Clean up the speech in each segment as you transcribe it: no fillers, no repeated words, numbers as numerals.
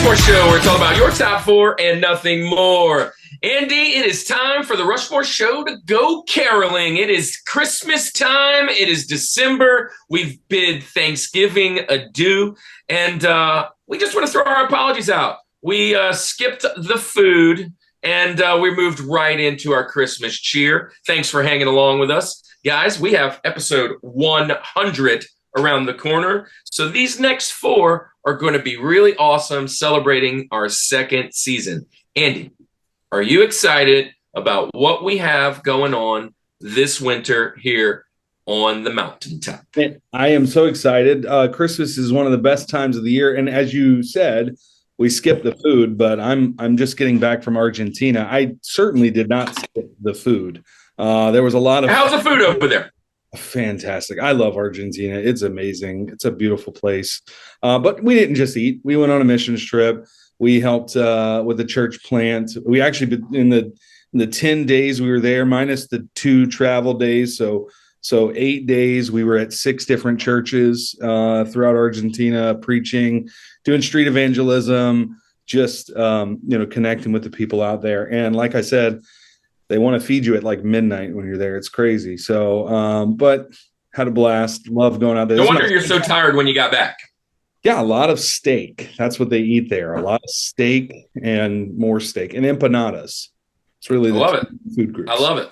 Rushmore Show, where it's all about your top four and nothing more. Andy, it is time for the Rushmore Show to go caroling. It is Christmas time. It is December. We've bid Thanksgiving adieu, and we just want to throw our apologies out. We skipped the food, and we moved right into our Christmas cheer. Thanks for hanging along with us. Guys, we have episode 100 around the corner. So these next four are going to be really awesome, celebrating our second season. Andy, are you excited about what we have going on this winter here on the mountaintop? I am so excited. Christmas is one of the best times of the year. And as you said, we skipped the food, but I'm just getting back from Argentina. I certainly did not skip the food. There was a lot of... How's the food over there? Fantastic. I love Argentina. It's amazing. It's a beautiful place. But we didn't just eat. We went on a missions trip. We helped with the church plant. We actually, in the 10 days we were there, minus the 2 travel days. So 8 days, we were at 6 different churches throughout Argentina, preaching, doing street evangelism, just, connecting with the people out there. And like I said, they want to feed you at like midnight when you're there. It's crazy. So, but had a blast. Love going out there. No wonder you're so tired when you got back. Yeah, a lot of steak. That's what they eat there. A lot of steak and more steak and empanadas. It's really the food groups. I love it.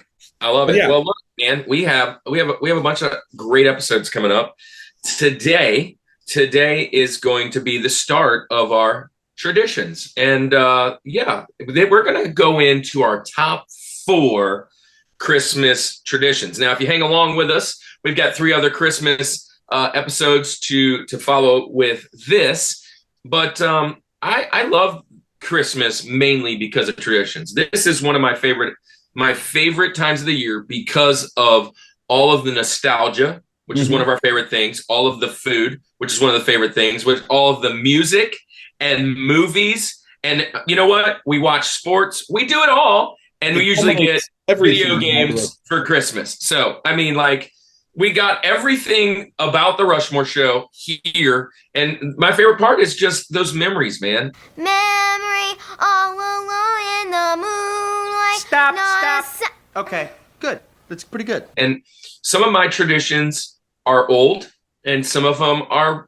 Yeah. Well, look, man, we have a bunch of great episodes coming up. Today is going to be the start of our traditions, and we're going to go into our top 4 Christmas traditions. Now, if you hang along with us, we've got 3 other Christmas episodes to follow with this. But I love Christmas mainly because of traditions. This is one of my favorite times of the year because of all of the nostalgia, which is one of our favorite things, all of the food, which is one of the favorite things, with all of the music and movies. And you know what? We watch sports. We do it all. And we usually get video games for Christmas. So, I mean, like, we got everything about the Rushmore Show here. And my favorite part is just those memories, man. Memory all alone in the moonlight. Stop. Okay, good. That's pretty good. And some of my traditions are old, and some of them are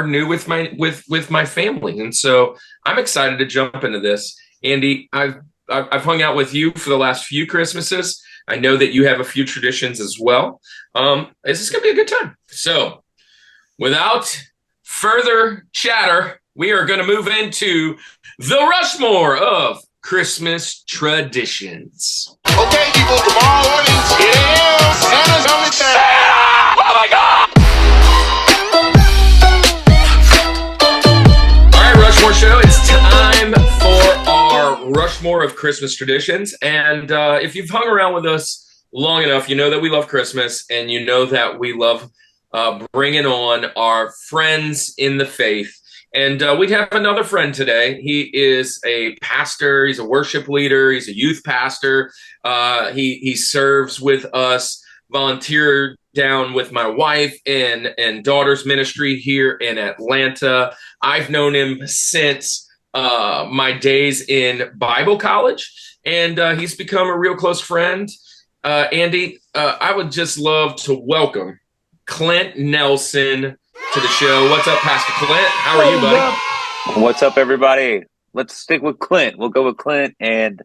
new with my family. And so I'm excited to jump into this. Andy, I've hung out with you for the last few Christmases. I know that you have a few traditions as well. This is going to be a good time. So without further chatter, we are going to move into the Rushmore of Christmas traditions. Okay, people, tomorrow morning, Santa's coming to town. Oh my God! All right, Rushmore Show, it's time for our Rushmore of Christmas traditions. And if you've hung around with us long enough, you know that we love Christmas, and you know that we love bringing on our friends in the faith. And we have another friend today. He is a pastor. He's a worship leader. He's a youth pastor. He serves with us, volunteered down with my wife and daughter's ministry here in Atlanta. I've known him since my days in Bible college, and he's become a real close friend. Andy, I would just love to welcome Clint Nelson to the show. What's up, Pastor Clint? How are you, buddy? What's up, everybody? Let's stick with Clint. We'll go with Clint, and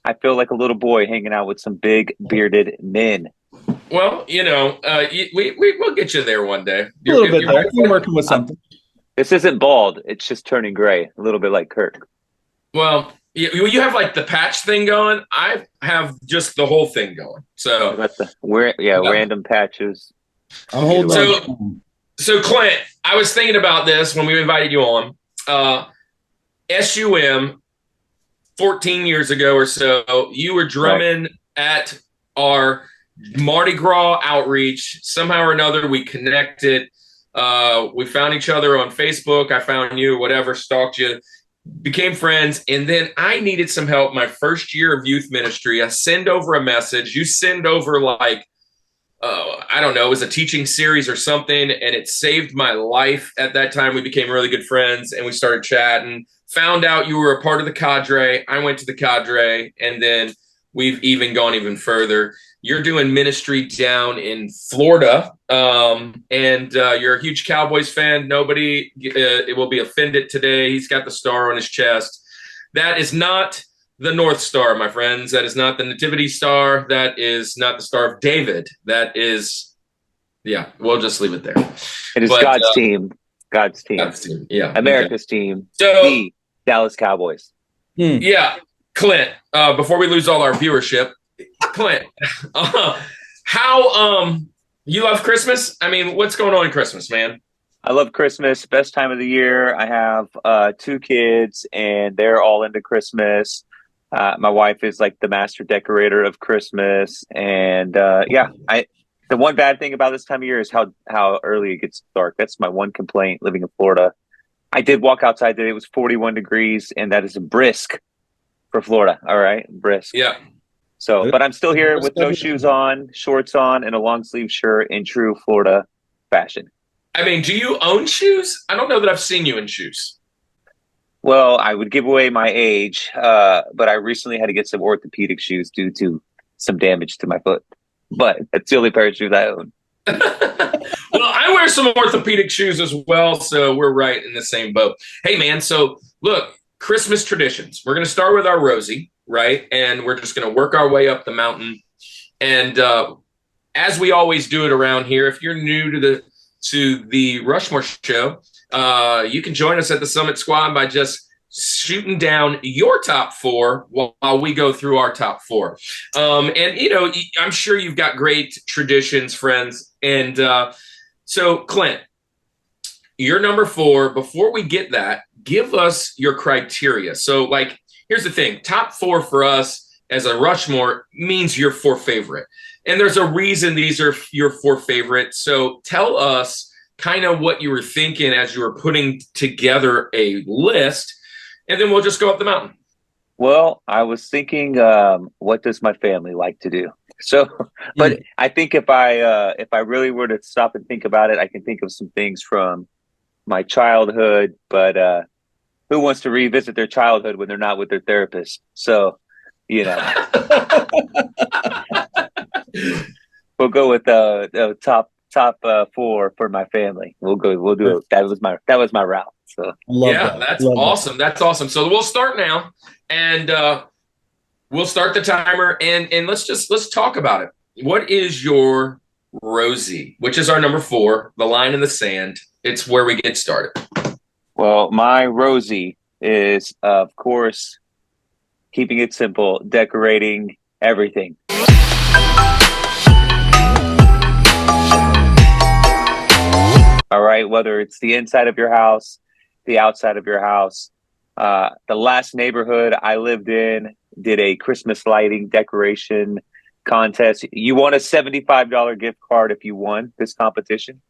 I feel like a little boy hanging out with some big bearded men. Well, we'll get you there one day. A little bit there. You're working with something. This isn't bald. It's just turning gray, a little bit like Kirk. Well, you have like the patch thing going. I have just the whole thing going. So random patches. I'm holding on. So Clint, I was thinking about this when we invited you on. SUM 14 years ago or so, you were drumming at our Mardi Gras outreach. Somehow or another, we connected. We found each other on Facebook. I found you, whatever, stalked you, became friends. And then I needed some help my first year of youth ministry. I send over a message. You send over like I don't know, it was a teaching series or something, and it saved my life. At that time, we became really good friends, and we started chatting. Found out you were a part of the cadre. I went to the cadre, and then we've even gone even further. You're doing ministry down in Florida, and you're a huge Cowboys fan. Nobody it will be offended today. He's got the star on his chest. That is not the North Star, my friends. That is not the Nativity Star. That is not the Star of David. That is, yeah, we'll just leave it there. It is God's team. God's team. God's team. Yeah. America's team. So, the Dallas Cowboys. Yeah. Clint, before we lose all our viewership, Clint, how you love Christmas? I mean, what's going on in Christmas, man? I love Christmas. Best time of the year. I have 2 kids, and they're all into Christmas. My wife is like the master decorator of Christmas. And the one bad thing about this time of year is how early it gets dark. That's my one complaint living in Florida. I did walk outside today. It was 41 degrees, and that is brisk for Florida. All right. Brisk. Yeah. So, but I'm still here with no shoes on, shorts on, and a long sleeve shirt in true Florida fashion. I mean, do you own shoes? I don't know that I've seen you in shoes. Well, I would give away my age, but I recently had to get some orthopedic shoes due to some damage to my foot. But that's the only pair of shoes I own. Well, I wear some orthopedic shoes as well, so we're right in the same boat. Hey, man, so look, Christmas traditions. We're going to start with our Rosie, right? And we're just going to work our way up the mountain. And as we always do it around here, if you're new to the Rushmore Show, you can join us at the Summit Squad by just shooting down your top 4 while we go through our top 4. And, you know, I'm sure you've got great traditions, friends. And so, Clint, you're number 4. Before we get that, give us your criteria. So, like, here's the thing. Top 4 for us as a Rushmore means your 4 favorite. And there's a reason these are your 4 favorites. So tell us kind of what you were thinking as you were putting together a list, and then we'll just go up the mountain. Well, I was thinking, what does my family like to do? So, but I think if I really were to stop and think about it, I can think of some things from my childhood, but who wants to revisit their childhood when they're not with their therapist? So, you know, we'll go with the top 4 for my family. We'll do it. That was my route. So that's awesome. That's awesome. So we'll start now, and we'll start the timer, and let's talk about it. What is your Rosie, which is our number 4, the line in the sand? It's where we get started. Well, my Rosie is, of course, keeping it simple, decorating everything. All right, whether it's the inside of your house, the outside of your house. The last neighborhood I lived in did a Christmas lighting decoration contest. You won a $75 gift card if you won this competition.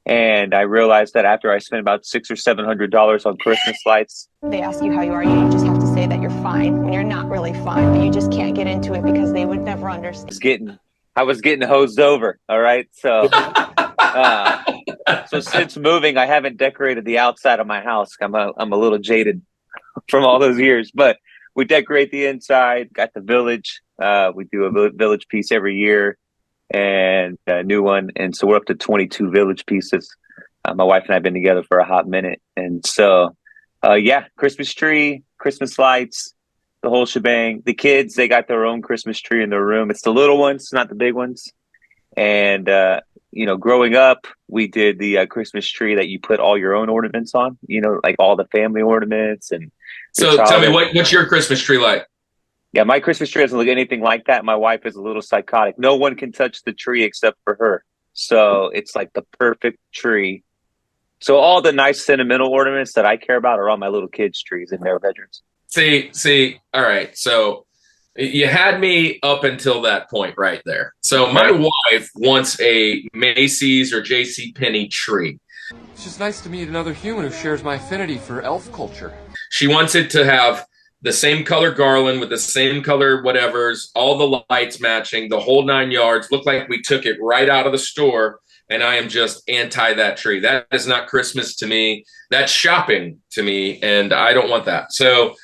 And I realized that after I spent about $600 or $700 on Christmas lights. They ask you how you are, you just have to say that you're fine when you're not really fine, but you just can't get into it because they would never understand. I was getting hosed over. All right. So, so since moving, I haven't decorated the outside of my house. I'm a little jaded from all those years, but we decorate the inside, got the village. We do a village piece every year and a new one. And so we're up to 22 village pieces. My wife and I have been together for a hot minute. And so, Christmas tree, Christmas lights, the whole shebang. The kids, they got their own Christmas tree in their room. It's the little ones, not the big ones. And, growing up, we did the Christmas tree that you put all your own ornaments on, like all the family ornaments. And so tell me, what's your Christmas tree like? Yeah, my Christmas tree doesn't look anything like that. My wife is a little psychotic. No one can touch the tree except for her. So it's like the perfect tree. So all the nice sentimental ornaments that I care about are on my little kids' trees in their bedrooms. See, all right. So you had me up until that point right there. So my wife wants a Macy's or JCPenney tree. It's just nice to meet another human who shares my affinity for elf culture. She wants it to have the same color garland with the same color whatevers, all the lights matching, the whole 9 yards. Looked like we took it right out of the store. And I am just anti that tree. That is not Christmas to me. That's shopping to me, and I don't want that. So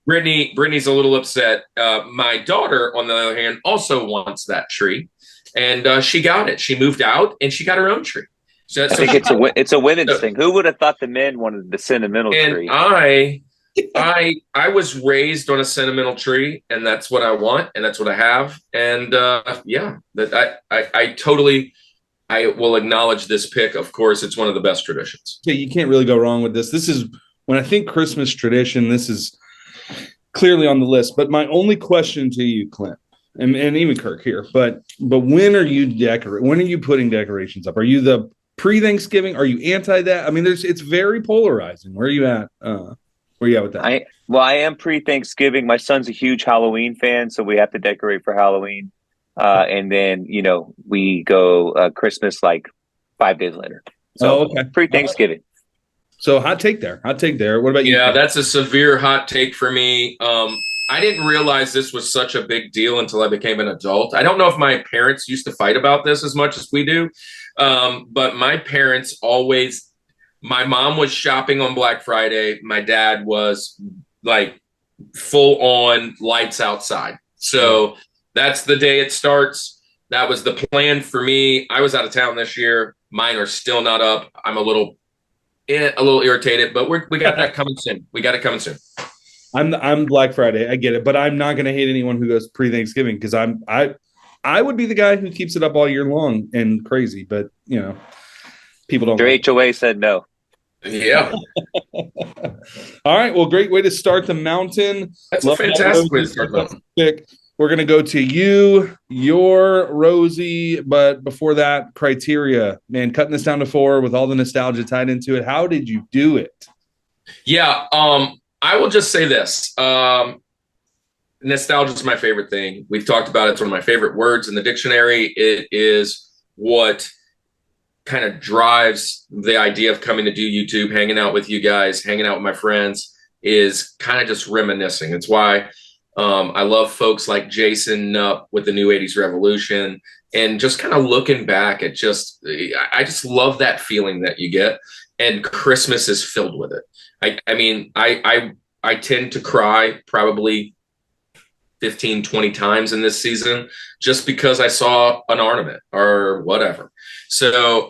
Brittany's a little upset. My daughter, on the other hand, also wants that tree, and she got it. She moved out, and she got her own tree. So I think it's a women's thing. Who would have thought the men wanted the sentimental tree? I was raised on a sentimental tree, and that's what I want, and that's what I have. And I totally will acknowledge this pick. Of course, it's one of the best traditions. Yeah, you can't really go wrong with this. This is when I think Christmas tradition, this is clearly on the list. But my only question to you, Clint, and even Kirk here, but when are you when are you putting decorations up? Are you the pre-Thanksgiving? Are you anti that? I mean, it's very polarizing. Where are you at? Where are you at with that? I am pre-Thanksgiving. My son's a huge Halloween fan, so we have to decorate for Halloween. And then, we go Christmas like 5 days later. So okay. Pre-Thanksgiving. So hot take there. What about you? Yeah, that's a severe hot take for me. I didn't realize this was such a big deal until I became an adult. I don't know if my parents used to fight about this as much as we do. But my parents always, my mom was shopping on Black Friday. My dad was like full on lights outside. So that's the day it starts. That was the plan for me. I was out of town this year. Mine are still not up. I'm a little irritated, but we got that coming soon. We got it coming soon. I'm Black Friday. I get it, but I'm not going to hate anyone who goes pre-Thanksgiving because I would be the guy who keeps it up all year long and crazy, but people don't. Your HOA said no. Yeah. All right. Well, great way to start the mountain. That's a fantastic way to start the mountain. We're going to go to your Rosie, but before that, criteria. Man, cutting this down to 4 with all the nostalgia tied into it. How did you do it? Yeah. I will just say this. Nostalgia is my favorite thing. We've talked about it. It's one of my favorite words in the dictionary. It is what kind of drives the idea of coming to do YouTube, hanging out with you guys, hanging out with my friends, is kind of just reminiscing. It's why I love folks like Jason with the New 80s Revolution, and just kind of looking back at I just love that feeling that you get, and Christmas is filled with it. I mean, I tend to cry probably 15, 20 times in this season just because I saw an ornament or whatever. So,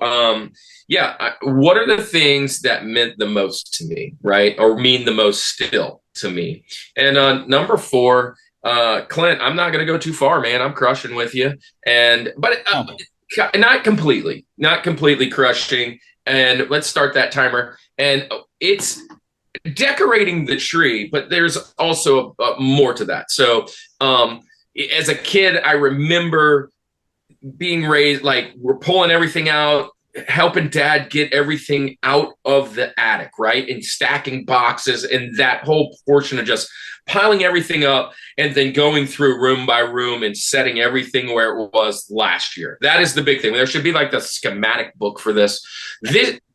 what are the things that meant the most to me, right? Or mean the most still to me? And number 4, Clint, I'm not going to go too far, man. I'm crushing with you. But not completely crushing. And let's start that timer. And it's decorating the tree, but there's also more to that. So as a kid, I remember being raised, like we're pulling everything out, helping dad get everything out of the attic, right? And stacking boxes and that whole portion of just piling everything up and then going through room by room and setting everything where it was last year. That is the big thing. There should be like the schematic book for this.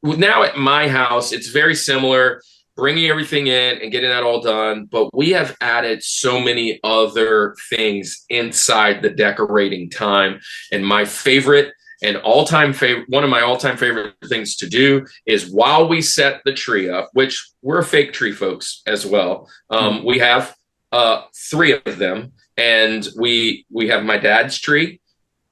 Now at my house, it's very similar, bringing everything in and getting that all done. But we have added so many other things inside the decorating time. And my favorite and one of my all-time favorite things to do is while we set the tree up, which we're fake tree folks as well. We have 3 of them, and we have my dad's tree,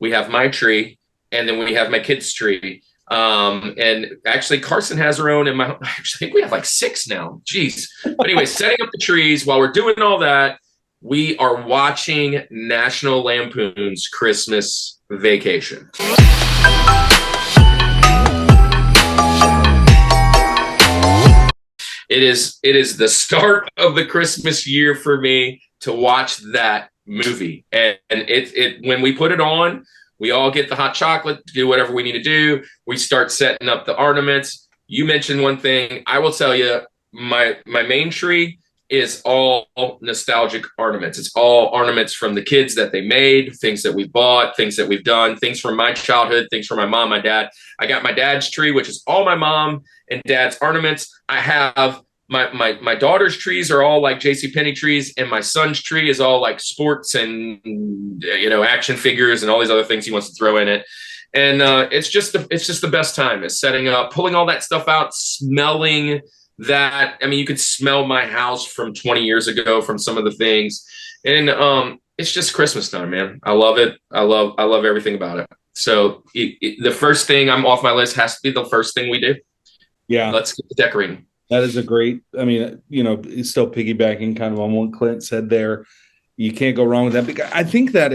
we have my tree, and then we have my kid's tree. And actually Carson has her own, and I think we have like 6 now. Jeez. But anyway, setting up the trees while we're doing all that, we are watching National Lampoon's Christmas Vacation. It is the start of the Christmas year for me to watch that movie. And when we put it on, we all get the hot chocolate to do whatever we need to do. We start setting up the ornaments. You mentioned one thing. I will tell you, my main tree is all nostalgic ornaments. It's all ornaments from the kids that they made, things that we bought, things that we've done, things from my childhood, things from my mom, my dad. I got my dad's tree, which is all my mom and dad's ornaments. I have my daughter's trees are all like JCPenney trees, and my son's tree is all like sports and action figures and all these other things he wants to throw in it. And it's just the best time. It's setting up, pulling all that stuff out, smelling that. I mean, you could smell my house from 20 years ago from some of the things, and it's just Christmas time, man. I love it. I love everything about it. So the first thing I'm off my list has to be the first thing we do. Yeah, let's get the decorating. That is a great. I mean, it's still piggybacking kind of on what Clint said there. You can't go wrong with that. Because I think that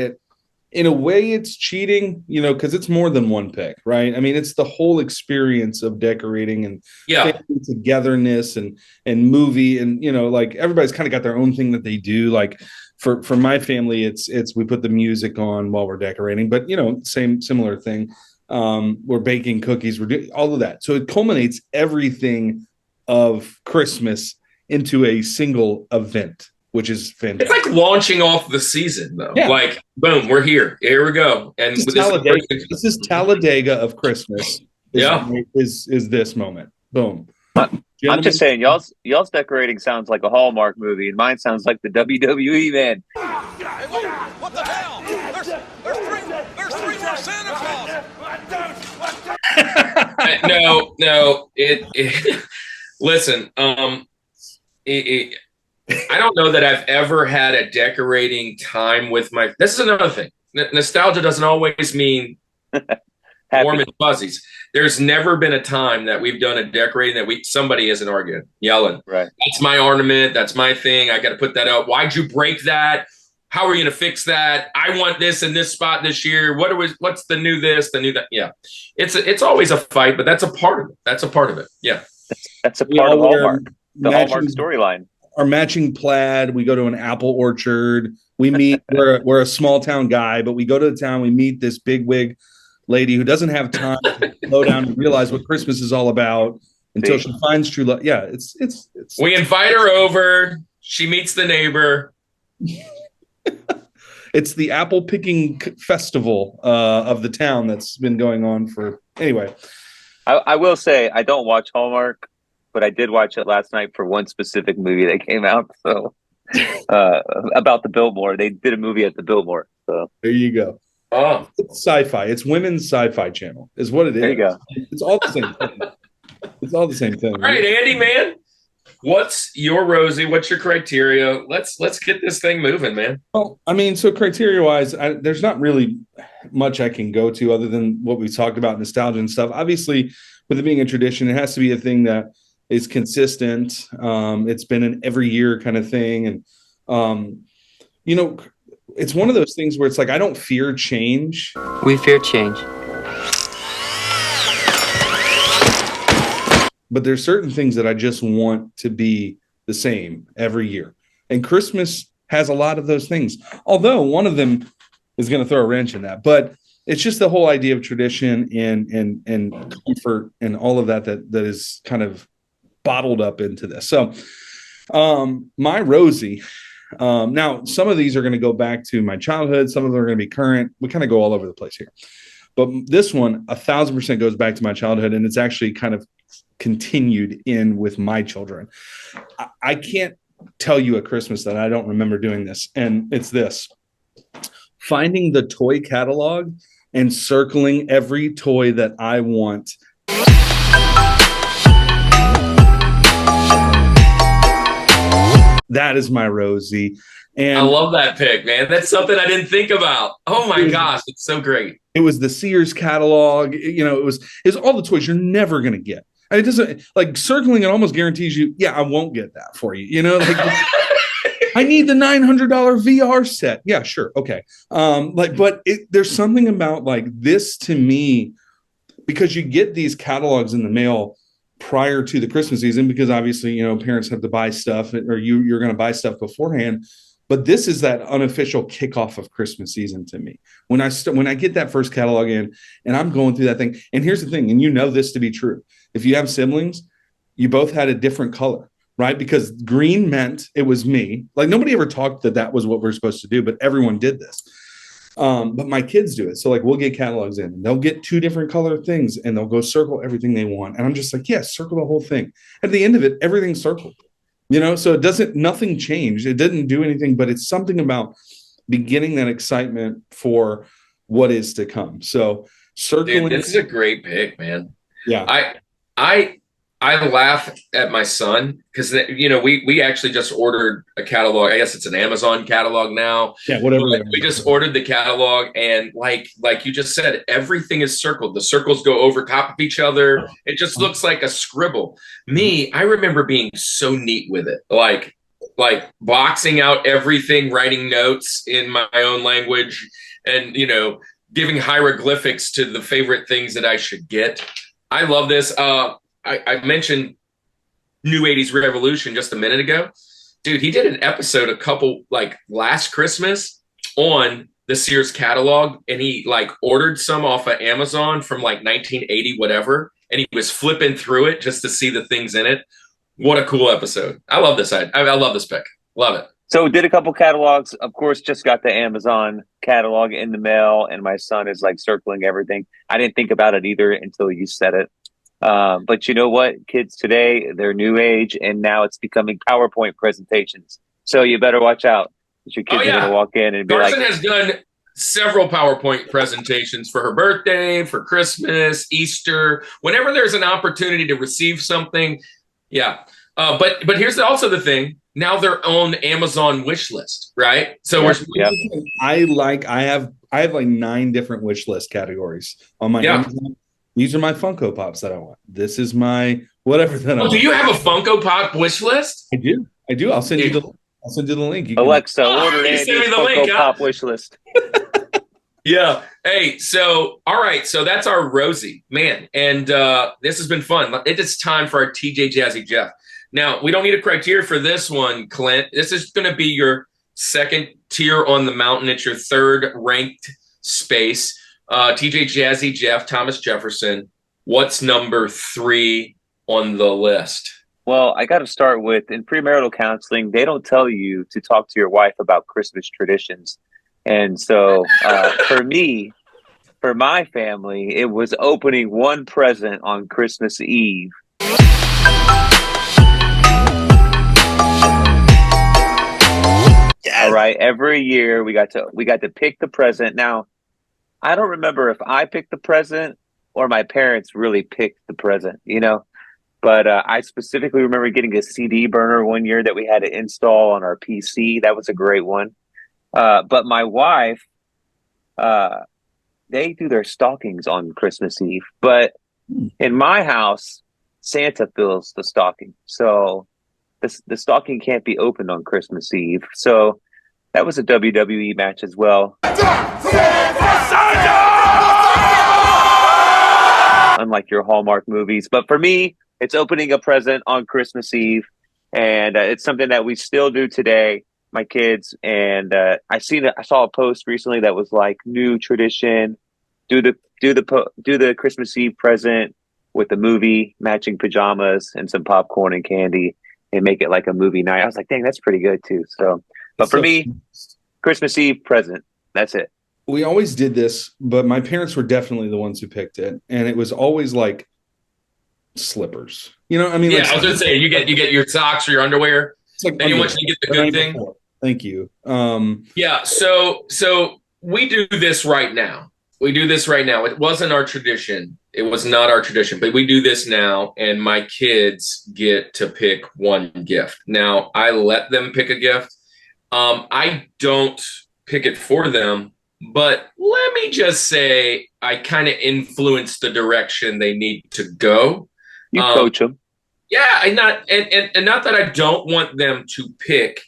in a way, it's cheating, because it's more than one pick, right? I mean, it's the whole experience of decorating and family togetherness and movie and like everybody's kind of got their own thing that they do. Like for my family, it's we put the music on while we're decorating, but similar thing. We're baking cookies, we're doing all of that. So it culminates everything of Christmas into a single event, which is fantastic. It's like launching off the season, though. Yeah. Like, boom, we're here. Here we go. And this is Talladega of Christmas. Is this moment? Boom. I'm just saying, y'all's decorating sounds like a Hallmark movie, and mine sounds like the WWE, man. Hey, what the hell? There's three more Santa Claus. No. Listen, I don't know that I've ever had a decorating time with my. This is another thing. Nostalgia doesn't always mean warm and fuzzies. There's never been a time that we've done a decorating that somebody isn't arguing, yelling. Right. That's my ornament. That's my thing. I got to put that up. Why'd you break that? How are you going to fix that? I want this in this spot this year. What's the new this, the new that? Yeah. It's always a fight, but that's a part of it. That's a part of it. Yeah. That's a part of Hallmark. The Hallmark storyline. Our matching plaid. We go to an apple orchard. We meet. we're a small town guy, but we go to the town. We meet this big wig lady who doesn't have time to slow down and realize what Christmas is all about until she finds true love. Yeah, it's. We invite her over. She meets the neighbor. It's the apple picking festival of the town that's been going on for anyway. I will say I don't watch Hallmark, but I did watch it last night for one specific movie that came out. So about the Biltmore, they did a movie at the Biltmore. So there you go. Oh, it's sci-fi. It's women's sci-fi channel, is what it is. There you go. It's all the same thing. It's all the same thing. All right, Andy, man. What's your Rosie? What's your criteria? Let's get this thing moving, man. Well, I mean, so criteria-wise, there's not really much I can go to other than what we talked about, nostalgia and stuff. Obviously, with it being a tradition, it has to be a thing that is consistent. It's been an every year kind of thing, and it's one of those things where it's like I don't fear change. We fear change. But there's certain things that I just want to be the same every year. And Christmas has a lot of those things. Although one of them is going to throw a wrench in that. But it's just the whole idea of tradition and comfort and all of that is kind of bottled up into this. So my Rosie, now some of these are going to go back to my childhood. Some of them are going to be current. We kind of go all over the place here. But this one, 1,000% goes back to my childhood. And it's actually kind of continued in with my children. I can't tell you a Christmas that I don't remember doing this. And it's this: finding the toy catalog and circling every toy that I want. That is my Rosie. And I love that pick, man. That's something I didn't think about. Oh my gosh, it's so great. It was the Sears catalog. It was all the toys you're never going to get. And it doesn't, like, circling it almost guarantees you, I won't get that for you. Like I need the $900 VR set. Yeah, sure. Okay. But there's something about like this to me, because you get these catalogs in the mail prior to the Christmas season, because obviously, parents have to buy stuff, or you're going to buy stuff beforehand. But this is that unofficial kickoff of Christmas season to me. When I get that first catalog in and I'm going through that thing. And here's the thing, and this to be true. If you have siblings, you both had a different color, right? Because green meant it was me. Like nobody ever talked that was what we're supposed to do, but everyone did this. But my kids do it. So like we'll get catalogs in and they'll get 2 different color things and they'll go circle everything they want. And I'm just like, circle the whole thing. At the end of it, everything's circled. So nothing changed. It didn't do anything, but it's something about beginning that excitement for what is to come. So circling. Dude, this is a great pick, man. Yeah. I laugh at my son because we actually just ordered a catalog. I guess it's an Amazon catalog now. Yeah, whatever. We just ordered the catalog, and like you just said, everything is circled. The circles go over top of each other. It just looks like a scribble. I remember being so neat with it, like boxing out everything, writing notes in my own language, and giving hieroglyphics to the favorite things that I should get. I love this. I mentioned New 80s Revolution just a minute ago. Dude, he did an episode last Christmas on the Sears catalog, and he ordered some off of Amazon from 1980, whatever, and he was flipping through it just to see the things in it. What a cool episode. I love this. I love this pick. Love it. So did a couple catalogs. Of course, just got the Amazon catalog in the mail, and my son is circling everything. I didn't think about it either until you said it. But you know what? Kids today, they're new age, and now it's becoming PowerPoint presentations. So you better watch out. Your kids are going to walk in and be Carson has done several PowerPoint presentations for her birthday, for Christmas, Easter, whenever there's an opportunity to receive something. Yeah. But here's also the thing. Now they're on Amazon wish list, right? So I have 9 different wish list categories on my Amazon. These are my Funko Pops that I want. This is my whatever that I want. Do you have a Funko Pop wish list? I do. I'll send you the link. Alexa, order Andy's Funko Pop wish list. Yeah. Hey, all right. So that's our Rosie, man. And this has been fun. It is time for our TJ Jazzy Jeff. Now, we don't need a criteria for this one, Clint. This is going to be your second tier on the mountain. It's your third ranked space. TJ Jazzy Jeff, Thomas Jefferson. What's number 3 on the list? Well, I got to start with, in premarital counseling, they don't tell you to talk to your wife about Christmas traditions. And so for my family, it was opening one present on Christmas Eve. Yes. All right. Every year we got to pick the present. Now, I don't remember if I picked the present or my parents really picked the present, but I specifically remember getting a CD burner one year that we had to install on our PC. That was a great one. But my wife, they do their stockings on Christmas Eve. But in my house, Santa fills the stocking. So the stocking can't be opened on Christmas Eve. So that was a WWE match as well. Unlike your Hallmark movies. But for me, it's opening a present on Christmas Eve. And it's something that we still do today, my kids. And I saw a post recently that was new tradition. Do the Christmas Eve present with the movie, matching pajamas and some popcorn and candy, and make it like a movie night. I was like, dang, that's pretty good too. So, but for me, Christmas Eve present. That's it. We always did this, but my parents were definitely the ones who picked it, and it was always slippers. I was going to say you get your socks or your underwear. Then you want you to get the good thing. Thank you. Yeah. So we do this right now. It wasn't our tradition. It was not our tradition, but we do this now, and my kids get to pick one gift. Now, I let them pick a gift. I don't pick it for them, but let me just say I kind of influence the direction they need to go. You coach them. Yeah, and not that I don't want them to pick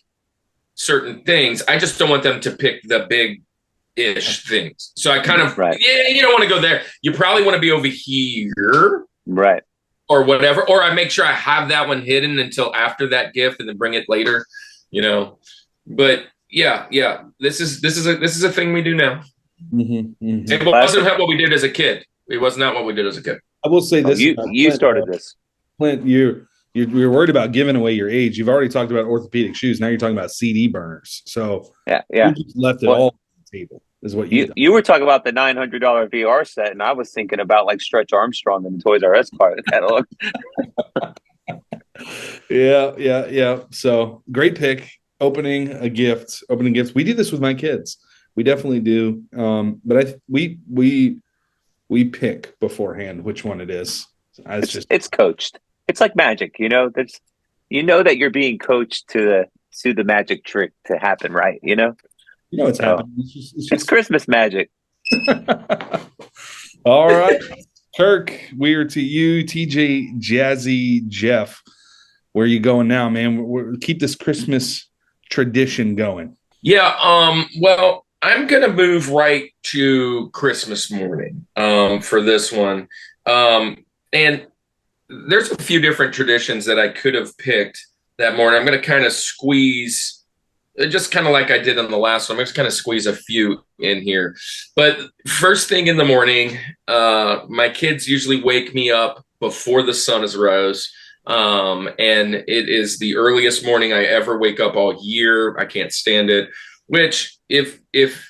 certain things. I just don't want them to pick the big-ish things. So I kind of, you don't want to go there. You probably want to be over here. Right. Or whatever. Or I make sure I have that one hidden until after that gift and then bring it later, But yeah. This is a thing we do now. Mm-hmm, mm-hmm. It wasn't what we did as a kid. It was not what we did as a kid. I will say this. You started this. Clint, you're worried about giving away your age. You've already talked about orthopedic shoes. Now you're talking about CD burners. So yeah. You just left it all on the table. Is what you were talking about the $900 VR set, and I was thinking about Stretch Armstrong and the Toys R Us part of the catalog. Yeah. So great pick. Opening gifts. We do this with my kids. We definitely do. But we pick beforehand which one it is. It's coached. It's like magic, There's, that you're being coached to the magic trick to happen, right? It's So, happening. It's Christmas magic. All right, Kirk. We are to you, TJ, Jazzy, Jeff. Where are you going now, man? Keep this Christmas tradition going. Yeah. Well, I'm gonna move right to Christmas morning. For this one. And there's a few different traditions that I could have picked that morning. I'm gonna kind of squeeze. Just kind of like I did on the last one, I'm just kind of squeeze a few in here. But first thing in the morning, my kids usually wake me up before the sun has rose. And it is the earliest morning I ever wake up all year. I can't stand it. Which, if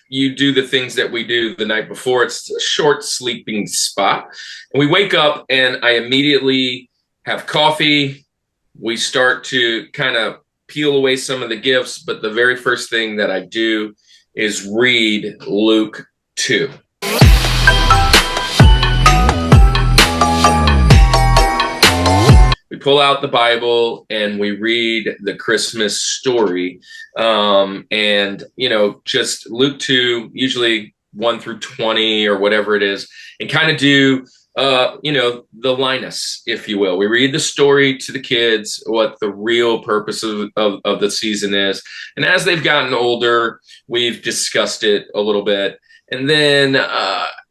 you do the things that we do the night before, it's a short sleeping spot. And we wake up and I immediately have coffee. We start to kind of peel away some of the gifts, but the very first thing that I do is read Luke 2. We pull out the Bible and we read the Christmas story. And, just Luke 2, usually 1 through 20 or whatever it is, and kind of do the Linus, if you will. We read the story to the kids, what the real purpose of the season is. And as they've gotten older, we've discussed it a little bit. And then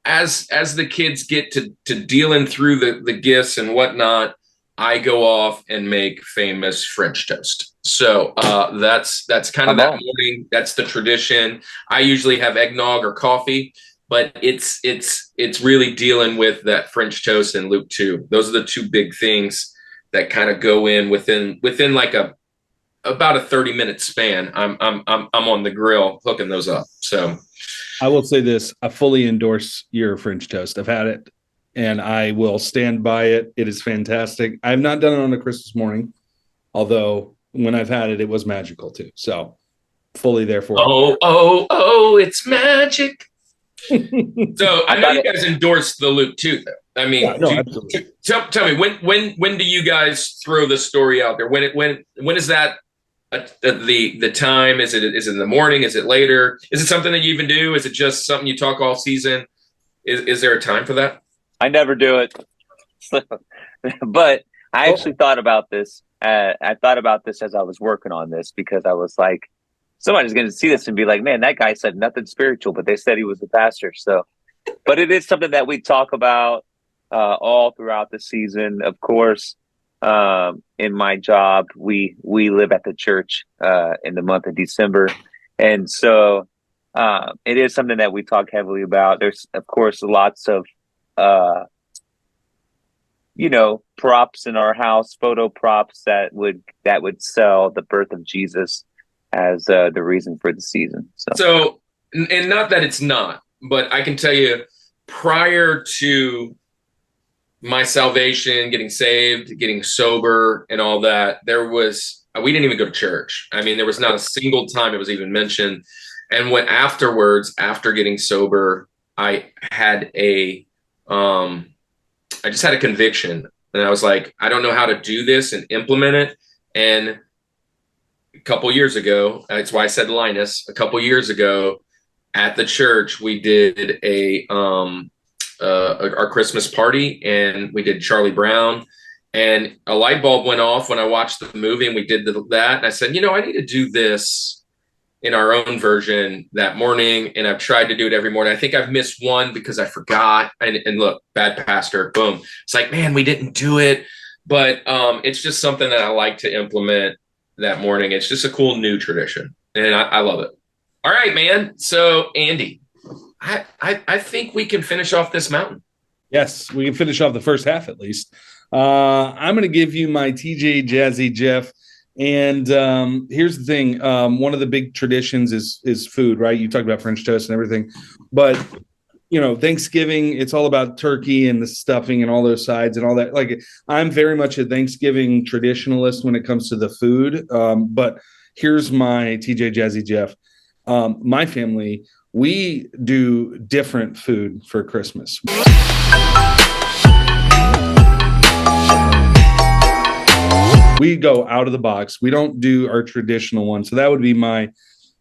as the kids get to dealing through the gifts and whatnot, I go off and make famous French toast. So that's kind of that morning. That's the tradition. I usually have eggnog or coffee, but it's really dealing with that French toast and Luke 2. Those are the two big things that kind of go in within like about a 30-minute span. I'm on the grill hooking those up. So I will say this: I fully endorse your French toast. I've had it, and I will stand by it. It is fantastic. I've not done it on a Christmas morning, although when I've had it, it was magical too. So fully there for it. Oh, it's magic. So I know you guys endorsed the Luke 2, though. I mean, absolutely. Tell me when do you guys throw the story out there? When is that the time? Is it in the morning? Is it later? Is it something that you even do? Is it just something you talk all season? Is there a time for that? I never do it, but I actually thought about this. I thought about this as I was working on this, because I was like, somebody's going to see this and be like, man, that guy said nothing spiritual, but they said he was a pastor. So, but it is something that we talk about all throughout the season. Of course, in my job, we live at the church in the month of December. And so it is something that we talk heavily about. There's, of course, lots of, props in our house, photo props that would sell the birth of Jesus as the reason for the season. So, and not that it's not, but I can tell you, prior to my salvation, getting saved, getting sober, and all that, we didn't even go to church. I mean, there was not a single time it was even mentioned. And when afterwards, after getting sober, I had I just had a conviction, and I was like, I don't know how to do this and implement it. And a couple years ago, that's why I said Linus. A couple years ago, at the church, we did our Christmas party, and we did Charlie Brown, and a light bulb went off when I watched the movie, and we did that. And I said, I need to do this in our own version that morning. And I've tried to do it every morning. I think I've missed one because I forgot. And look, bad pastor, boom. It's like, man, we didn't do it. But it's just something that I like to implement that morning. It's just a cool new tradition, and I love it. All right, man. So Andy, I think we can finish off this mountain. Yes, we can finish off the first half at least. I'm going to give you my TJ, Jazzy, Jeff. And here's the thing. One of the big traditions is food, right? You talked about French toast and everything, but Thanksgiving, it's all about turkey and the stuffing and all those sides and all that. Like, I'm very much a Thanksgiving traditionalist when it comes to the food. But here's my TJ Jazzy Jeff. My family, we do different food for Christmas. We go out of the box. We don't do our traditional one. So that would be my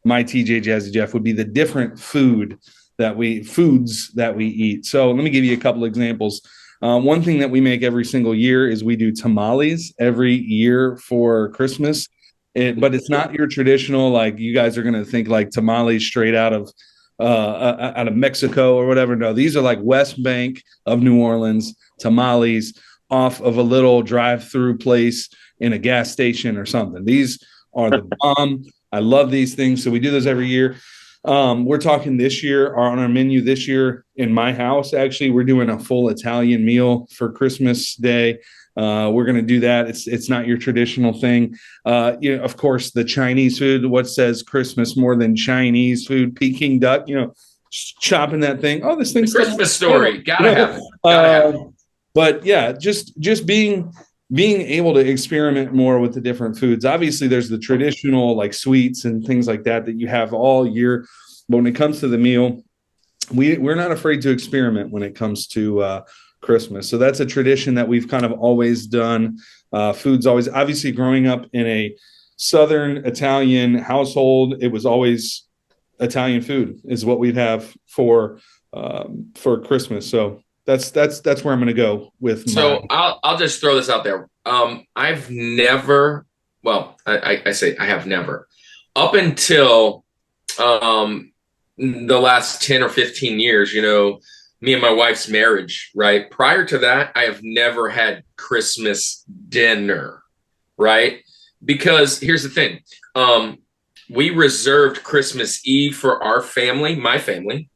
TJ Jazzy Jeff would be the different foods that we eat. So let me give you a couple examples. One thing that we make every single year is we do tamales every year for Christmas. But it's not your traditional, like you guys are going to think like tamales straight out of Mexico or whatever. No, these are like West Bank of New Orleans tamales off of a little drive-through place in a gas station or something. These are the bomb. I love these things. So we do those every year. We're talking this year, on our menu this year in my house, actually, we're doing a full Italian meal for Christmas Day. We're going to do that. It's not your traditional thing. Of course, the Chinese food, what says Christmas more than Chinese food? Peking duck, chopping that thing. Oh, this thing's Christmas story. Gotta have it. But yeah, just being able to experiment more with the different foods. Obviously, there's the traditional like sweets and things like that you have all year. But when it comes to the meal, we're not afraid to experiment when it comes to Christmas. So that's a tradition that we've kind of always done. Food's always, obviously growing up in a Southern Italian household, it was always Italian food is what we'd have for Christmas. So that's where I'm going to go with. So I'll just throw this out there. I've never, I say I have never, up until the last 10 or 15 years, me and my wife's marriage, right? Prior to that, I have never had Christmas dinner, right? Because here's the thing. We reserved Christmas Eve for our family, my family,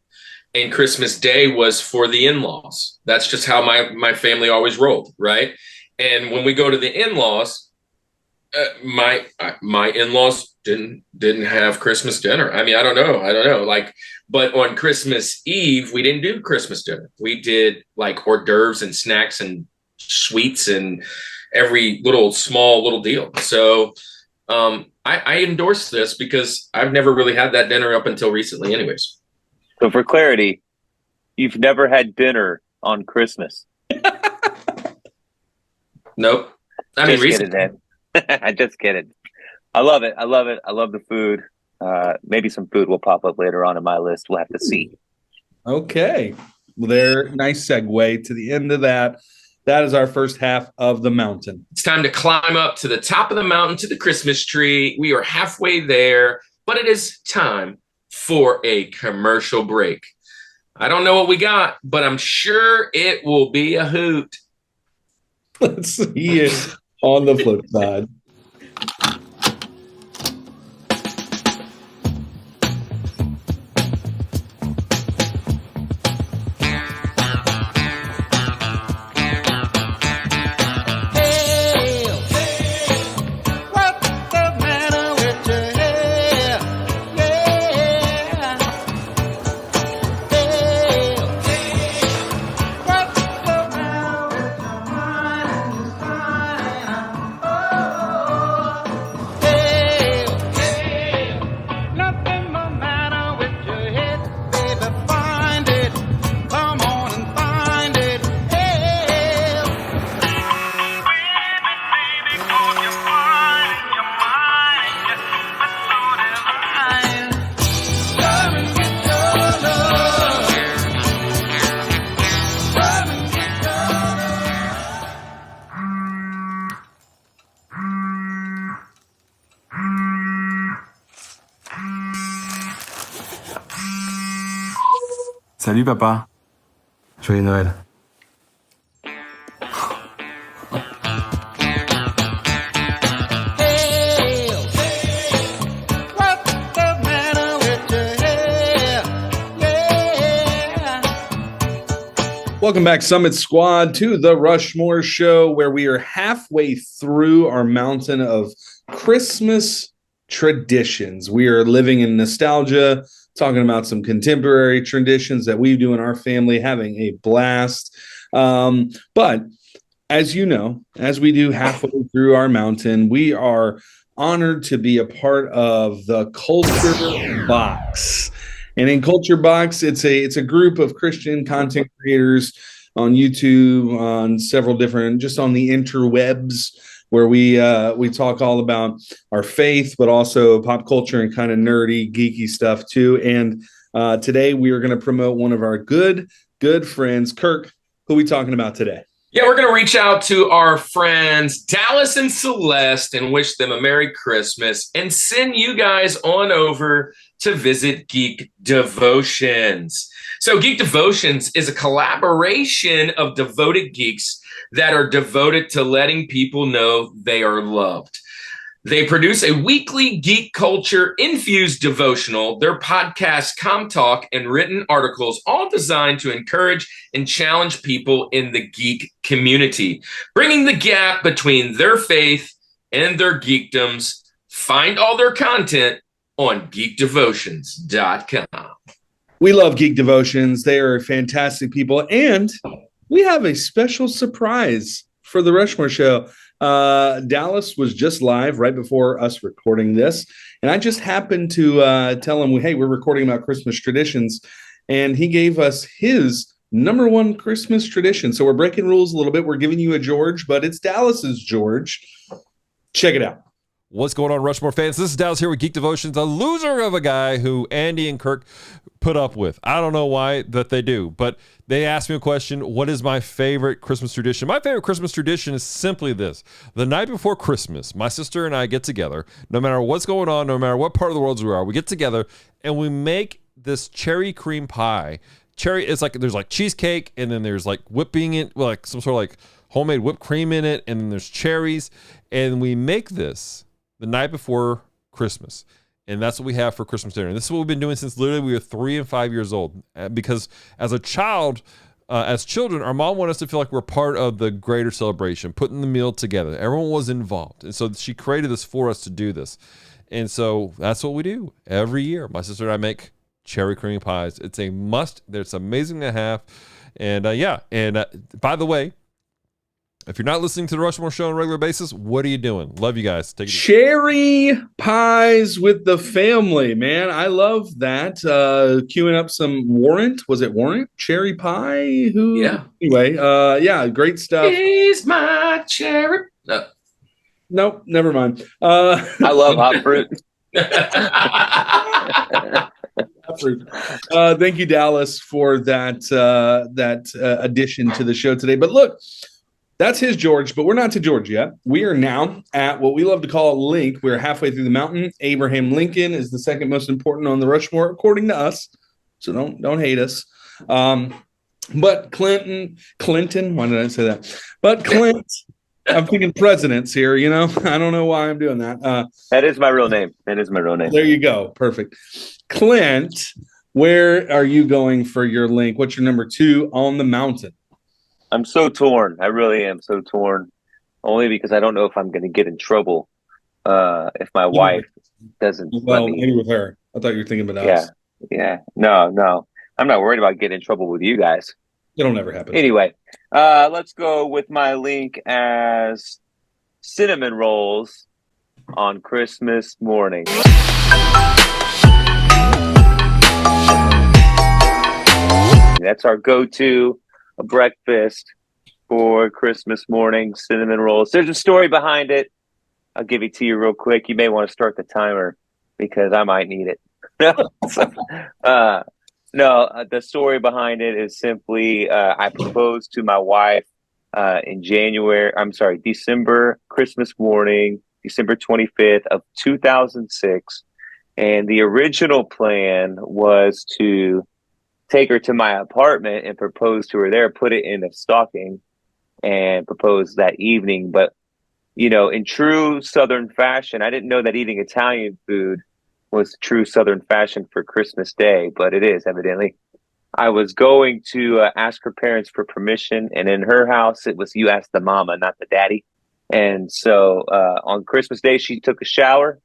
and Christmas Day was for the in-laws. That's just how my family always rolled, right? And when we go to the in-laws, my in-laws didn't have Christmas dinner. I mean, I don't know. But on Christmas Eve, we didn't do Christmas dinner. We did like hors d'oeuvres and snacks and sweets and every small little deal. So I endorse this because I've never really had that dinner up until recently anyways. So for clarity, you've never had dinner on Christmas? Nope. I mean, recently. I just kidding. I love it. I love the food. Maybe some food will pop up later on in my list. We'll have to see. Okay. Well, nice segue to the end of that. That is our first half of the mountain. It's time to climb up to the top of the mountain to the Christmas tree. We are halfway there, but it is time for a commercial break. I don't know what we got, but I'm sure it will be a hoot. Let's see it on the flip side. Salut papa. Joyeux Noël. Welcome back, Summit Squad, to the Rushmore Show, where we are halfway through our mountain of Christmas traditions. We are living in nostalgia. talking about some contemporary traditions that we do in our family, having a blast. But as you know, as we do halfway through our mountain, we are honored to be a part of the Culture Box. And in Culture Box, it's a group of Christian content creators on YouTube, on several different, just on the interwebs, where we talk all about our faith, but also pop culture and kind of nerdy, geeky stuff too. And today we are going to promote one of our good friends. Kirk, who are we talking about today? Yeah, we're going to reach out to our friends Dallas and Celeste and wish them a Merry Christmas and send you guys on over to visit Geek Devotions. So Geek Devotions is a collaboration of devoted geeks that are devoted to letting people know they are loved. They produce a weekly geek culture infused devotional, their podcast, Com Talk, and written articles, all designed to encourage and challenge people in the geek community, bringing the gap between their faith and their geekdoms. Find all their content on geekdevotions.com. We love Geek Devotions. They are fantastic people. And we have a special surprise for the Rushmore Show. Dallas was just live right before us recording this. And I just happened to tell him, hey, we're recording about Christmas traditions. And he gave us his number one Christmas tradition. So we're breaking rules a little bit. We're giving you a George, but it's Dallas's George. Check it out. What's going on, Rushmore fans? This is Dallas here with Geek Devotions, a loser of a guy who Andy and Kirk put up with. I don't know why that they do, but they asked me a question. What is my favorite Christmas tradition? My favorite Christmas tradition is simply this. The night before Christmas, my sister and I get together, no matter what's going on, no matter what part of the world we are, we get together and we make this cherry cream pie. Cherry is like, there's like cheesecake and then there's like whipping it, like some sort of like homemade whipped cream in it. And then there's cherries. And we make this the night before Christmas. And that's what we have for Christmas dinner. And this is what we've been doing since literally we were 3 and 5 years old. Because as a child, as children, our mom wanted us to feel like we're part of the greater celebration, putting the meal together. Everyone was involved. And so she created this for us to do this. And so that's what we do every year. My sister and I make cherry cream pies. It's a must. It's amazing to have. And by the way, if you're not listening to the Rushmore Show on a regular basis, what are you doing? Love you guys. Take it easy. Cherry pies with the family, man. I love that. Queuing up some Warrant. Was it Warrant? Cherry pie? Yeah. Anyway, yeah, great stuff. He's my cherry. Nope, never mind. I love hot fruit. Thank you, Dallas, for that addition to the show today. But look, that's his George, but we're not to George yet. We are now at what we love to call Link. We're halfway through the mountain. Abraham Lincoln is the second most important on the Rushmore, according to us. So don't hate us. But Clinton, why did I say that? But Clint, I'm thinking presidents here, you know. I don't know why I'm doing that. That is my real name. There you go. Perfect. Clint, where are you going for your Link? What's your number 2 on the mountain? I'm so torn. I really am so torn. Only because I don't know if I'm going to get in trouble if my wife doesn't. Well, maybe with her. I thought you were thinking about us. Yeah. No. I'm not worried about getting in trouble with you guys. It'll never happen. Anyway, let's go with my Link as cinnamon rolls on Christmas morning. That's our go-to breakfast for Christmas morning, cinnamon rolls. There's a story behind it. I'll give it to you real quick. You may want to start the timer because I might need it. The story behind it is simply I proposed to my wife in December, Christmas morning, December 25th of 2006. And the original plan was to take her to my apartment and propose to her there, put it in a stocking and propose that evening. But, you know, in true Southern fashion, I didn't know that eating Italian food was true Southern fashion for Christmas Day, but it is evidently. I was going to ask her parents for permission. And in her house, it was you ask the mama, not the daddy. And so on Christmas Day, she took a shower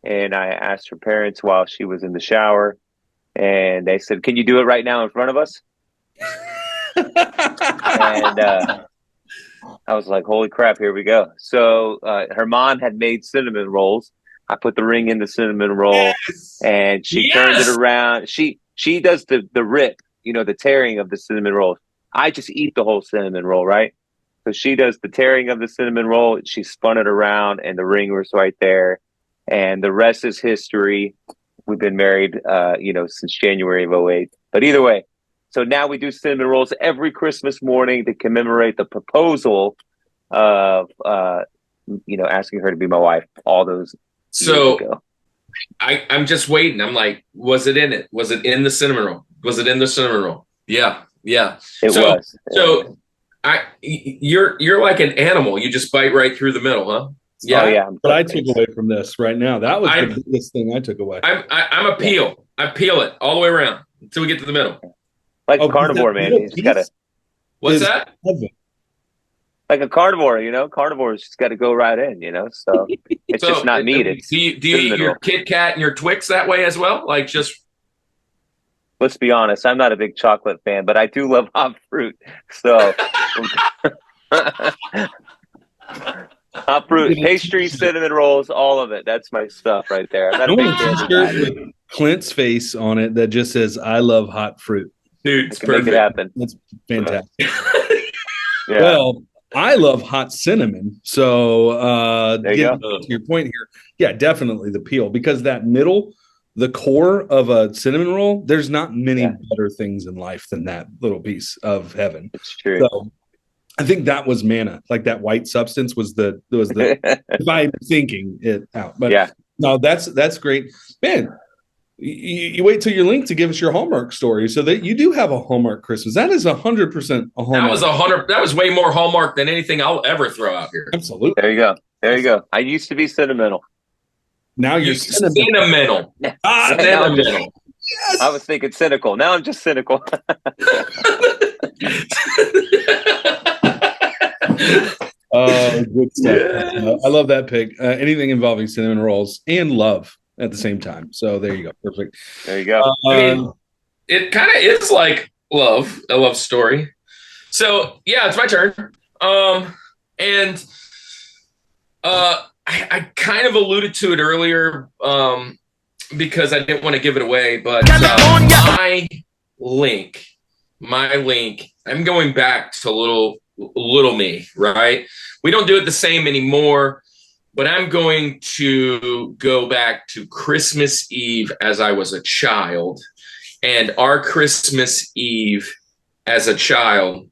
and I asked her parents while she was in the shower. and they said, "Can you do it right now in front of us?" And I was like, "Holy crap, here we go!" So her mom had made cinnamon rolls. I put the ring in the cinnamon roll, and she turned it around. She does the rip, the tearing of the cinnamon rolls. I just eat the whole cinnamon roll, right? So she does the tearing of the cinnamon roll. She spun it around, and the ring was right there. And the rest is history. We've been married, since January of 2008. But either way, so now we do cinnamon rolls every Christmas morning to commemorate the proposal of, asking her to be my wife all those years ago. I'm just waiting. I'm like, was it in it? Was it in the cinnamon roll? Was it in the cinnamon roll? Yeah. It was. So you're like an animal. You just bite right through the middle, huh? Yeah. Oh, yeah. But I took away from this right now. That was the biggest thing I took away. I'm a peel. I peel it all the way around until we get to the middle. Like a carnivore, man. You just gotta. What's that? Like a carnivore, carnivores just got to go right in, So it's just not meat. It's do you eat your Kit Kat and your Twix that way as well? Like just. Let's be honest. I'm not a big chocolate fan, but I do love hot fruit. So. Hot fruit, pastry, cinnamon rolls, all of it. That's my stuff right there. I'm not a big fan with Clint's face on it that just says, "I love hot fruit." Dude, it's perfect. Make it happen. That's fantastic. Yeah. Well, I love hot cinnamon. So there you go. To your point here, yeah, definitely the peel, because that middle, the core of a cinnamon roll, there's not many better things in life than that little piece of heaven. It's true. So I think that was manna, like that white substance was the if I'm thinking it out. But no, that's great, man. You wait till you're linked to give us your Hallmark story, so that you do have a Hallmark Christmas. That is 100% a Hallmark. That was way more Hallmark than anything I'll ever throw out here. Absolutely. There you go. I used to be sentimental. Now you're sentimental. Sentimental. Yes. I was thinking cynical. Now I'm just cynical. Good stuff. I love that pick. Anything involving cinnamon rolls and love at the same time. So there you go. Perfect. There you go. I mean, it kind of is like a love story. So yeah, it's my turn. And I kind of alluded to it earlier because I didn't want to give it away, but my link, I'm going back to little me, right? We don't do it the same anymore, but I'm going to go back to Christmas Eve as I was a child. And our Christmas Eve as a child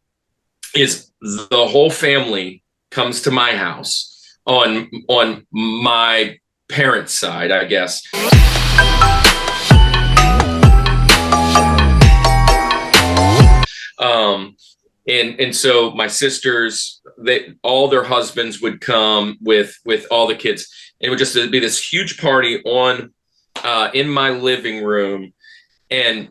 is the whole family comes to my house on my parents' side, I guess. And so my sisters, all their husbands would come with all the kids. It would just be this huge party in my living room, and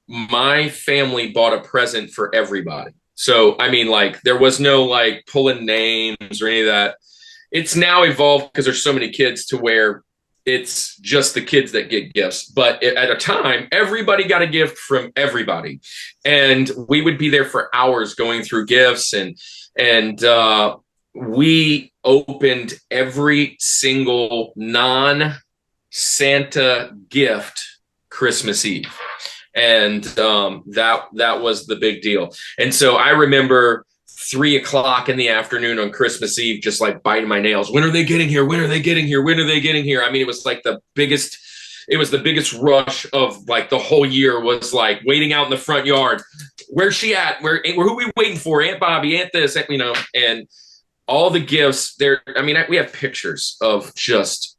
my family bought a present for everybody. So I mean, like, there was no like pulling names or any of that. It's now evolved because there's so many kids to where it's just the kids that get gifts. But at a time, everybody got a gift from everybody. And we would be there for hours going through gifts. And we opened every single non-Santa gift Christmas Eve. And that was the big deal. And so I remember 3:00 in the afternoon on Christmas Eve, just like biting my nails. When are they getting here? When are they getting here? When are they getting here? I mean, it was the biggest rush of like the whole year, was like waiting out in the front yard. Where's she at? Who are we waiting for? Aunt Bobby, Aunt this, and all the gifts there. I mean, we have pictures of just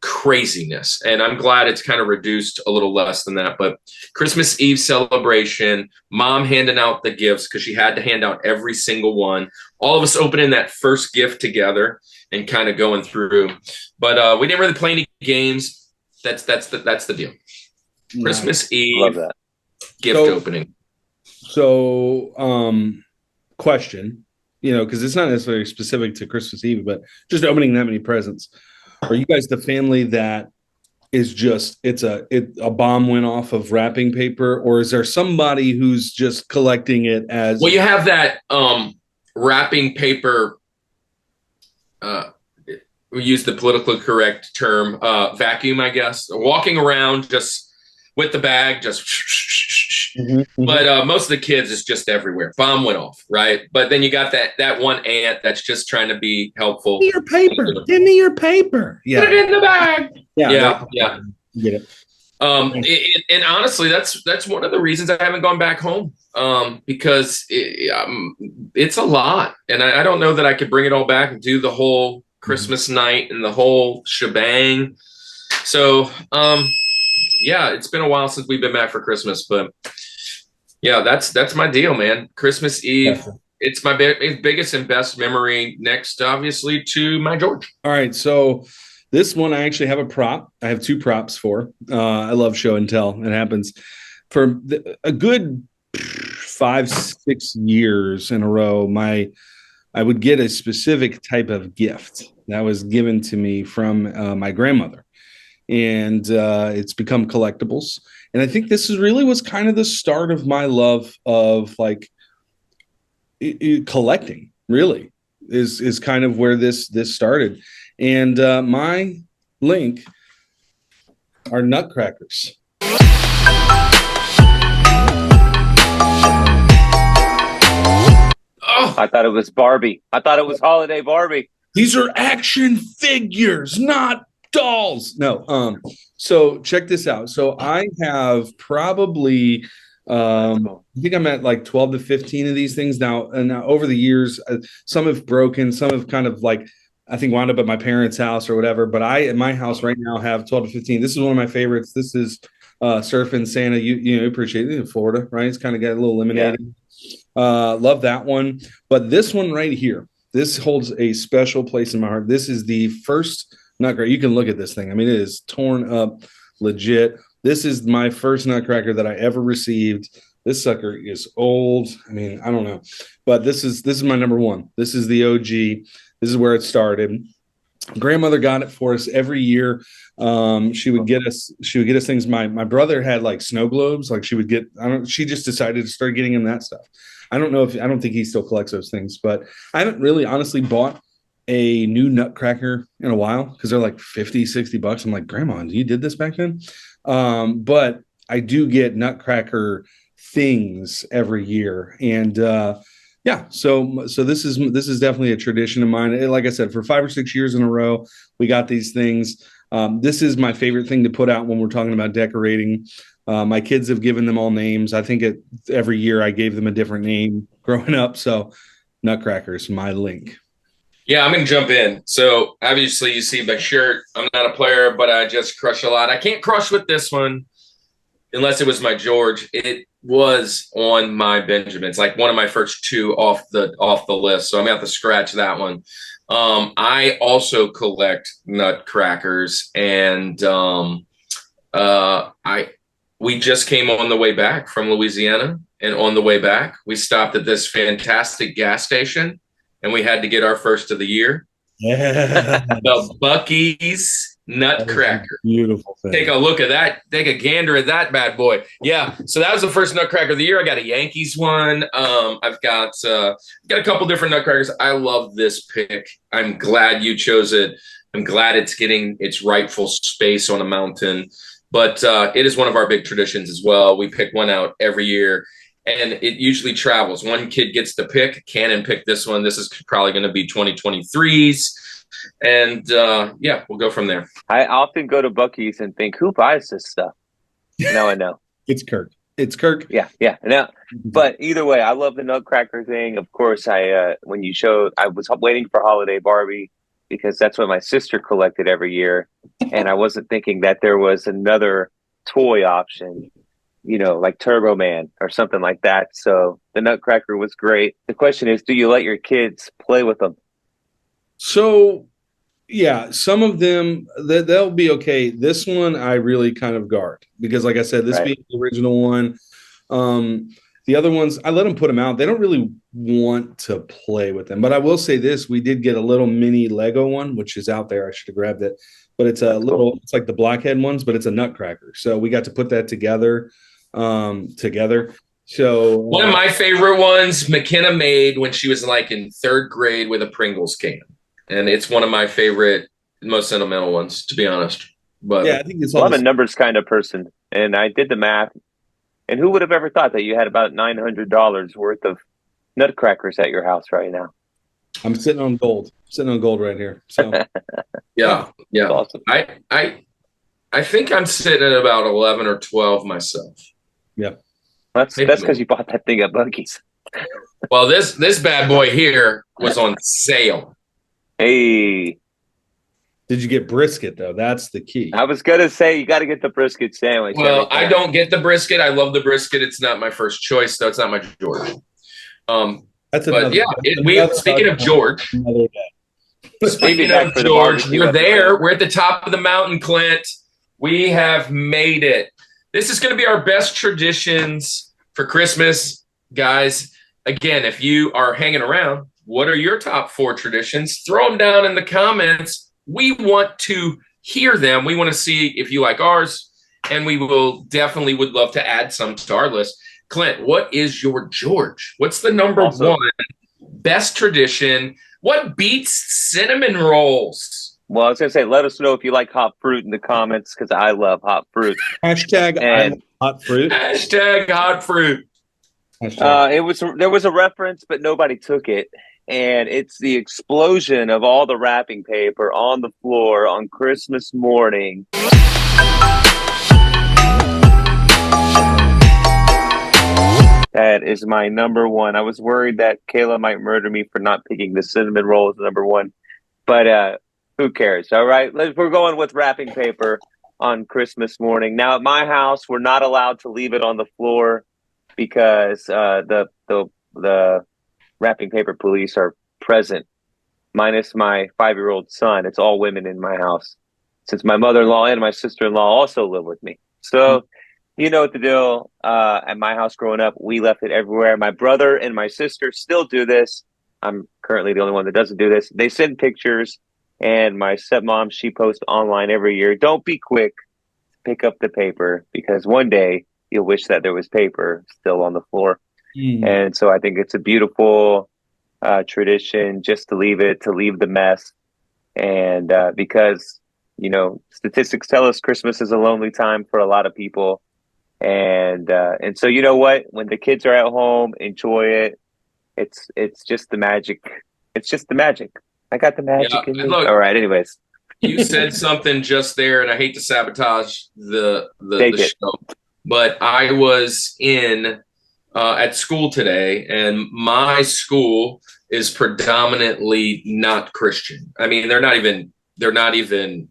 craziness, and I'm glad it's kind of reduced a little less than that. But Christmas Eve celebration, mom handing out the gifts because she had to hand out every single one, all of us opening that first gift together and kind of going through. But we didn't really play any games. That's the deal. Nice. Christmas Eve, love that. Gift opening. So question, because it's not necessarily specific to Christmas Eve, but just opening that many presents. Are you guys the family that is just a bomb went off of wrapping paper, or is there somebody who's just collecting it as well? You have that wrapping paper. We use the politically correct term vacuum, I guess. Walking around just with the bag, just. But most of the kids is just everywhere. Bomb went off, right? But then you got that one aunt that's just trying to be helpful. Give me your paper. Give me your paper. Yeah. Put it in the bag. Yeah. Get it. And honestly, that's one of the reasons I haven't gone back home, because it's a lot, and I don't know that I could bring it all back and do the whole Christmas night and the whole shebang. So, yeah, it's been a while since we've been back for Christmas, but yeah, that's my deal, man. Christmas Eve. Definitely. It's my biggest and best memory, next, obviously, to my George. All right, so this one I actually have a prop. I have two props for. I love show and tell. It happens for a good 5-6 years in a row. I would get a specific type of gift that was given to me from my grandmother, and it's become collectibles. And I think this was kind of the start of my love of like collecting. Really, is kind of where this started. And my link are nutcrackers. Oh, I thought it was Barbie. I thought it was holiday Barbie. These are action figures, not dolls. No. So check this out. So I have probably I think I'm at like 12 to 15 of these things now. And now over the years, some have broken, some have kind of like, I think wound up at my parents' house or whatever. But I, at my house right now, have 12 to 15. This is one of my favorites. This is Surfing Santa. You appreciate it in Florida, right? It's kind of got a little lemonade. Yeah. Love that one. But this one right here, this holds a special place in my heart. This is the first nutcracker. You can look at this thing. I mean, it is torn up, legit. This is my first nutcracker that I ever received. This sucker is old. I mean, I don't know, but this is my number one. This is the OG. This is where it started. Grandmother got it for us every year. She would get us things. My brother had like snow globes. Like she just decided to start getting him that stuff. I don't think he still collects those things, but I haven't really honestly bought a new nutcracker in a while because they're like $50-$60. I'm like, Grandma, you did this back then? But I do get nutcracker things every year. And yeah, so this is definitely a tradition of mine. And like I said, for 5 or 6 years in a row, we got these things. This is my favorite thing to put out when we're talking about decorating. My kids have given them all names. I think every year I gave them a different name growing up. So nutcrackers, my link. Yeah, I'm going to jump in. So obviously you see my shirt. I'm not a player, but I just crush a lot. I can't crush with this one unless it was my George. It was on my Benjamins, like one of my first two off the list. So I'm going to have to scratch that one. I also collect nutcrackers, and we just came on the way back from Louisiana, and on the way back, we stopped at this fantastic gas station, and we had to get our first of the year. Yeah. The Buc-ee's nutcracker. Beautiful thing. Take a look at that. Take a gander at that bad boy. Yeah. So that was the first nutcracker of the year. I got a Yankees one. I've got a couple different nutcrackers. I love this pick. I'm glad you chose it. I'm glad it's getting its rightful space on a mountain. But it is one of our big traditions as well. We pick one out every year, and it usually travels. One kid gets to pick. Cannon picked this one. This is probably going to be 2023's. And yeah, we'll go from there. I often go to Buc-ee's and think, who buys this stuff? Now I know. It's Kirk. Yeah. No, but either way, I love the nutcracker thing. Of course, when you showed, I was waiting for Holiday Barbie because that's what my sister collected every year. And I wasn't thinking that there was another toy option, like Turbo Man or something like that. So the nutcracker was great. The question is, do you let your kids play with them? So, yeah, some of them, they'll be okay. This one I really kind of guard because, like I said, this being the original one, the other ones, I let them put them out. They don't really want to play with them. But I will say this, we did get a little mini Lego one, which is out there. I should have grabbed it. but it's a little, it's like the blockhead ones, but it's a nutcracker. So we got to put that together. So one of my favorite ones McKenna made when she was like in 3rd grade with a Pringles can. And it's one of my favorite, most sentimental ones, to be honest. But yeah, I think it's I'm a numbers kind of person, and I did the math. And who would have ever thought that you had about $900 worth of nutcrackers at your house right now? I'm sitting on gold right here. So yeah. Awesome. I think I'm sitting at about 11 or 12 myself. Yeah. That's because you bought that thing at Buc-ee's. Well, this bad boy here was on sale. Hey. Did you get brisket though? That's the key. I was gonna say you got to get the brisket sandwich. Well, I don't get the brisket. I love the brisket. It's not my first choice, though. It's not my George. Speaking of George, we're there. We're at the top of the mountain, Clint. We have made it. This is going to be our best traditions for Christmas, guys. Again, if you are hanging around, what are your top 4 traditions? Throw them down in the comments. We want to hear them. We want to see if you like ours, and we would love to add some to our list. Clint, what is your George? What's the number 1 best tradition? What beats cinnamon rolls? Well, I was going to say, let us know if you like hot fruit in the comments, because I love hot fruit. Hashtag I love hot fruit. Hashtag hot fruit. There was a reference, but nobody took it. And it's the explosion of all the wrapping paper on the floor on Christmas morning. That is my number 1. I was worried that Kayla might murder me for not picking the cinnamon roll as number 1. But who cares? All right, we're going with wrapping paper on Christmas morning. Now, at my house, we're not allowed to leave it on the floor because the wrapping paper police are present, minus my 5-year-old son. It's all women in my house, since my mother-in-law and my sister-in-law also live with me. So you know what the deal. At my house growing up, we left it everywhere. My brother and my sister still do this. I'm currently the only one that doesn't do this. They send pictures, and my stepmom, she posts online every year. Don't be quick to pick up the paper, because one day you'll wish that there was paper still on the floor. And so I think it's a beautiful tradition just to leave the mess. And because, statistics tell us Christmas is a lonely time for a lot of people. And so, you know what, when the kids are at home, enjoy it. It's just the magic. It's just the magic. I got the magic in me. Look, all right. Anyways, you said something just there, and I hate to sabotage the show, but I was at school today, and my school is predominantly not Christian. I mean, they're not even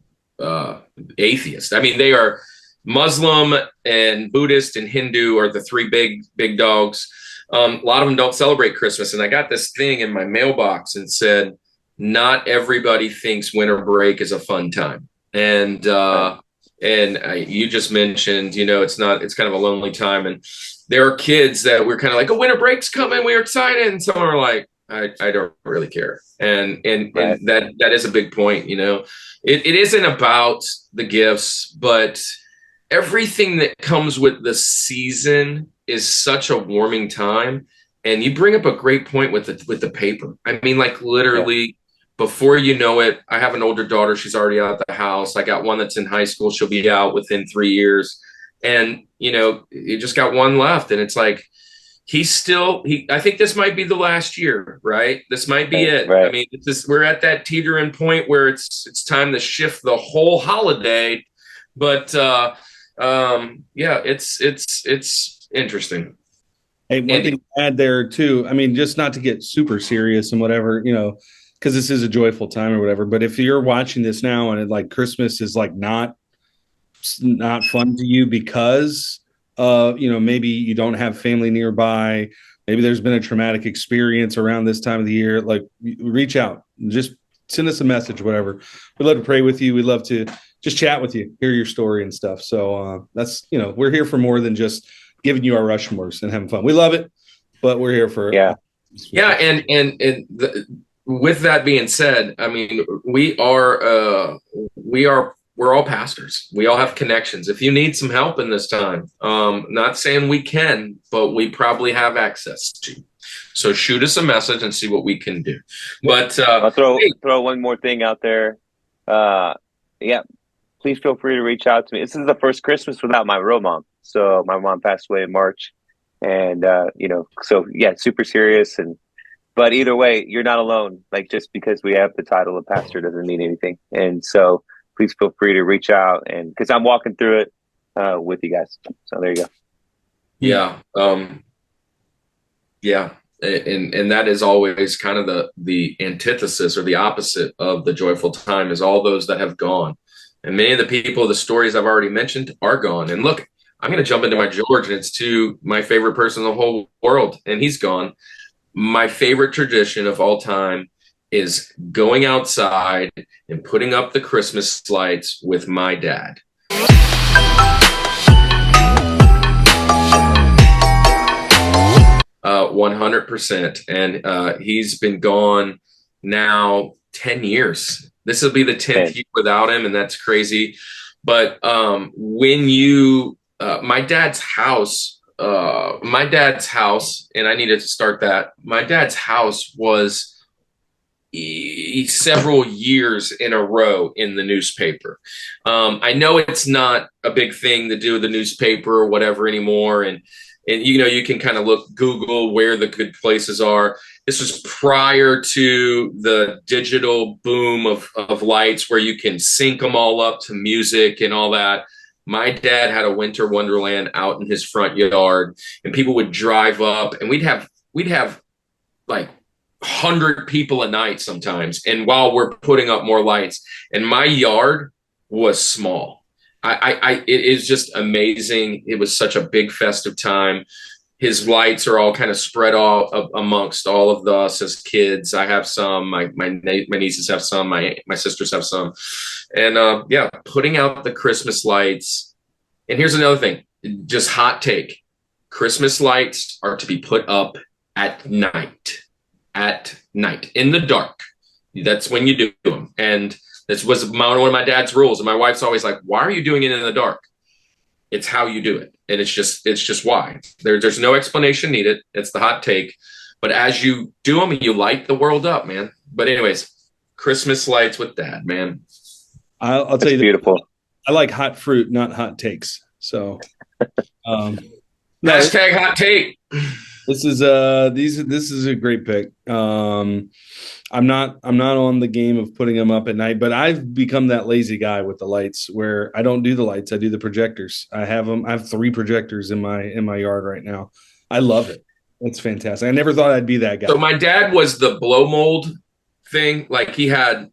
atheist. I mean, they are Muslim and Buddhist and Hindu are the 3 big dogs. A lot of them don't celebrate Christmas. And I got this thing in my mailbox and said, not everybody thinks winter break is a fun time. And you just mentioned, it's kind of a lonely time. And there are kids that we're kind of like, oh, winter break's coming, we're excited. And some are like, I don't really care. And that is a big point. It isn't about the gifts, but everything that comes with the season is such a warming time. And you bring up a great point with the paper. I mean, like literally before you know it, I have an older daughter. She's already out of the house. I got one that's in high school. She'll be out within 3 years. And, you just got one left. And it's like, I think this might be the last year, right? This might be it. Right. I mean, we're at that teetering point where it's time to shift the whole holiday. But it's interesting. Hey, one thing to add there too. I mean, just not to get super serious and whatever, because this is a joyful time or whatever. But if you're watching this now and Christmas is not fun to you because maybe you don't have family nearby, maybe there's been a traumatic experience around this time of the year, reach out, just send us a message, whatever. We'd love to pray with you. We'd love to just chat with you, hear your story and stuff. So that's, we're here for more than just giving you our Rushmores and having fun. We love it, but we're here for with that being said, I mean, we we're all pastors. We all have connections. If you need some help in this time, not saying we can, but we probably have access to. So shoot us a message and see what we can do. But I'll throw one more thing out there. Please feel free to reach out to me. This is the first Christmas without my real mom. So my mom passed away in March, and super serious. But either way, you're not alone. Like, just because we have the title of pastor doesn't mean anything. And so please feel free to reach out, and because I'm walking through it with you guys. So there you go. Yeah. And that is always kind of the antithesis or the opposite of the joyful time, is all those that have gone. And many of the people, the stories I've already mentioned, are gone. And look, I'm going to jump into my George, and it's to my favorite person in the whole world, and he's gone. My favorite tradition of all time is going outside and putting up the Christmas lights with my dad. 100%. And he's been gone now 10 years. This will be the 10th year without him, and that's crazy. But when you, my dad's house, and I needed to start that. My dad's house was several years in a row in the newspaper. I know it's not a big thing to do with the newspaper or whatever anymore. And you can kind of Google where the good places are. This was prior to the digital boom of lights where you can sync them all up to music and all that. My dad had a winter wonderland out in his front yard, and people would drive up, and we'd have like 100 people a night sometimes. And while we're putting up more lights, and my yard was small. It is just amazing. It was such a big festive time. His lights are all kind of spread all amongst all of us as kids. I have some, my nieces have some, my sisters have some. And putting out the Christmas lights. And here's another thing, just hot take. Christmas lights are to be put up at night, in the dark. That's when you do them. And this was one of my dad's rules. And my wife's always like, why are you doing it in the dark? It's how you do it. And it's just why. There's no explanation needed. It's the hot take. But as you do them, you light the world up, man. But anyways, Christmas lights with Dad, man. I'll tell you, beautiful. I like hot fruit, not hot takes. So, hashtag hot take. This is a great pick. I'm not on the game of putting them up at night, but I've become that lazy guy with the lights where I don't do the lights. I do the projectors. I have 3 projectors in my yard right now. I love it. It's fantastic. I never thought I'd be that guy. So my dad was the blow mold thing. Like, he had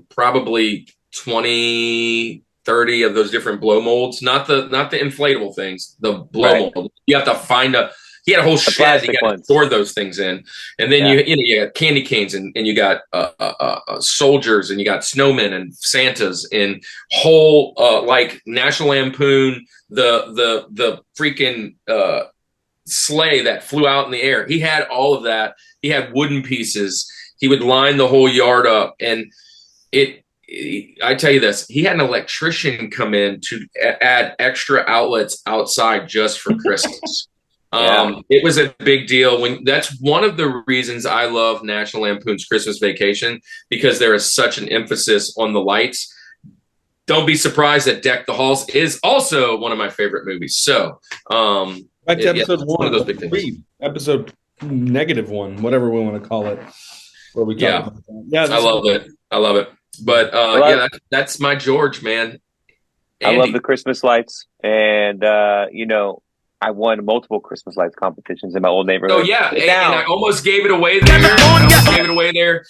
probably 20, 30 of those different blow molds, not the inflatable things, the blow mold. You have to find he had a whole shed you got to store those things in. And then you got candy canes and you got soldiers and you got snowmen and Santas and whole like National Lampoon, the freaking sleigh that flew out in the air. He had all of that. He had wooden pieces. He would line the whole yard up. And I tell you this, he had an electrician come in to add extra outlets outside just for Christmas. It was a big deal. That's one of the reasons I love National Lampoon's Christmas Vacation, because there is such an emphasis on the lights. Don't be surprised that Deck the Halls is also one of my favorite movies. So, back to episode 1, one of those big things. Episode -1, whatever we want to call it. Where we talk about that. Yeah, I love it. But that's my George, man. Andy. I love the Christmas lights, and I won multiple Christmas lights competitions in my old neighborhood. Oh yeah, and I almost gave it away there.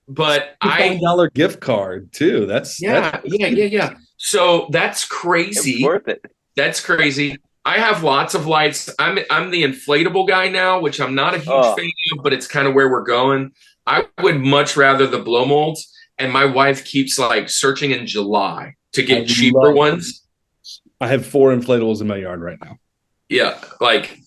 But $5 gift card too. That's So that's crazy. It's worth it. That's crazy. I have lots of lights. I'm the inflatable guy now, which I'm not a huge fan of, but it's kind of where we're going. I would much rather the blow molds, and my wife keeps like searching in July to get cheaper ones. I have 4 inflatables in my yard right now. Yeah, like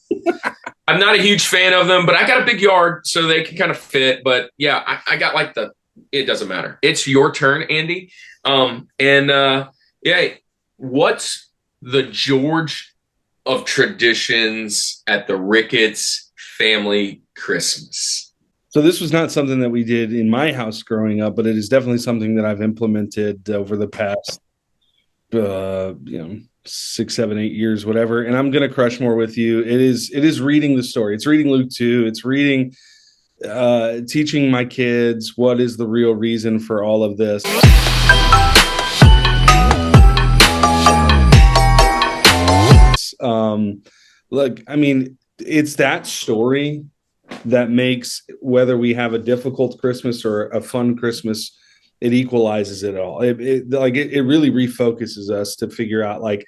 I'm not a huge fan of them, but I got a big yard, so they can kind of fit. But yeah, I got like the it doesn't matter. It's your turn, Andy. Yeah, what's the George of traditions at the Ricketts family Christmas? So this was not something that we did in my house growing up, but it is definitely something that I've implemented over the past, 6, 7, 8 years, whatever. And I'm going to crush more with you. It is reading the story. It's reading Luke 2. It's reading, teaching my kids what is the real reason for all of this. Look, I mean, it's that story that makes, whether we have a difficult Christmas or a fun Christmas, it equalizes it all. It really refocuses us to figure out like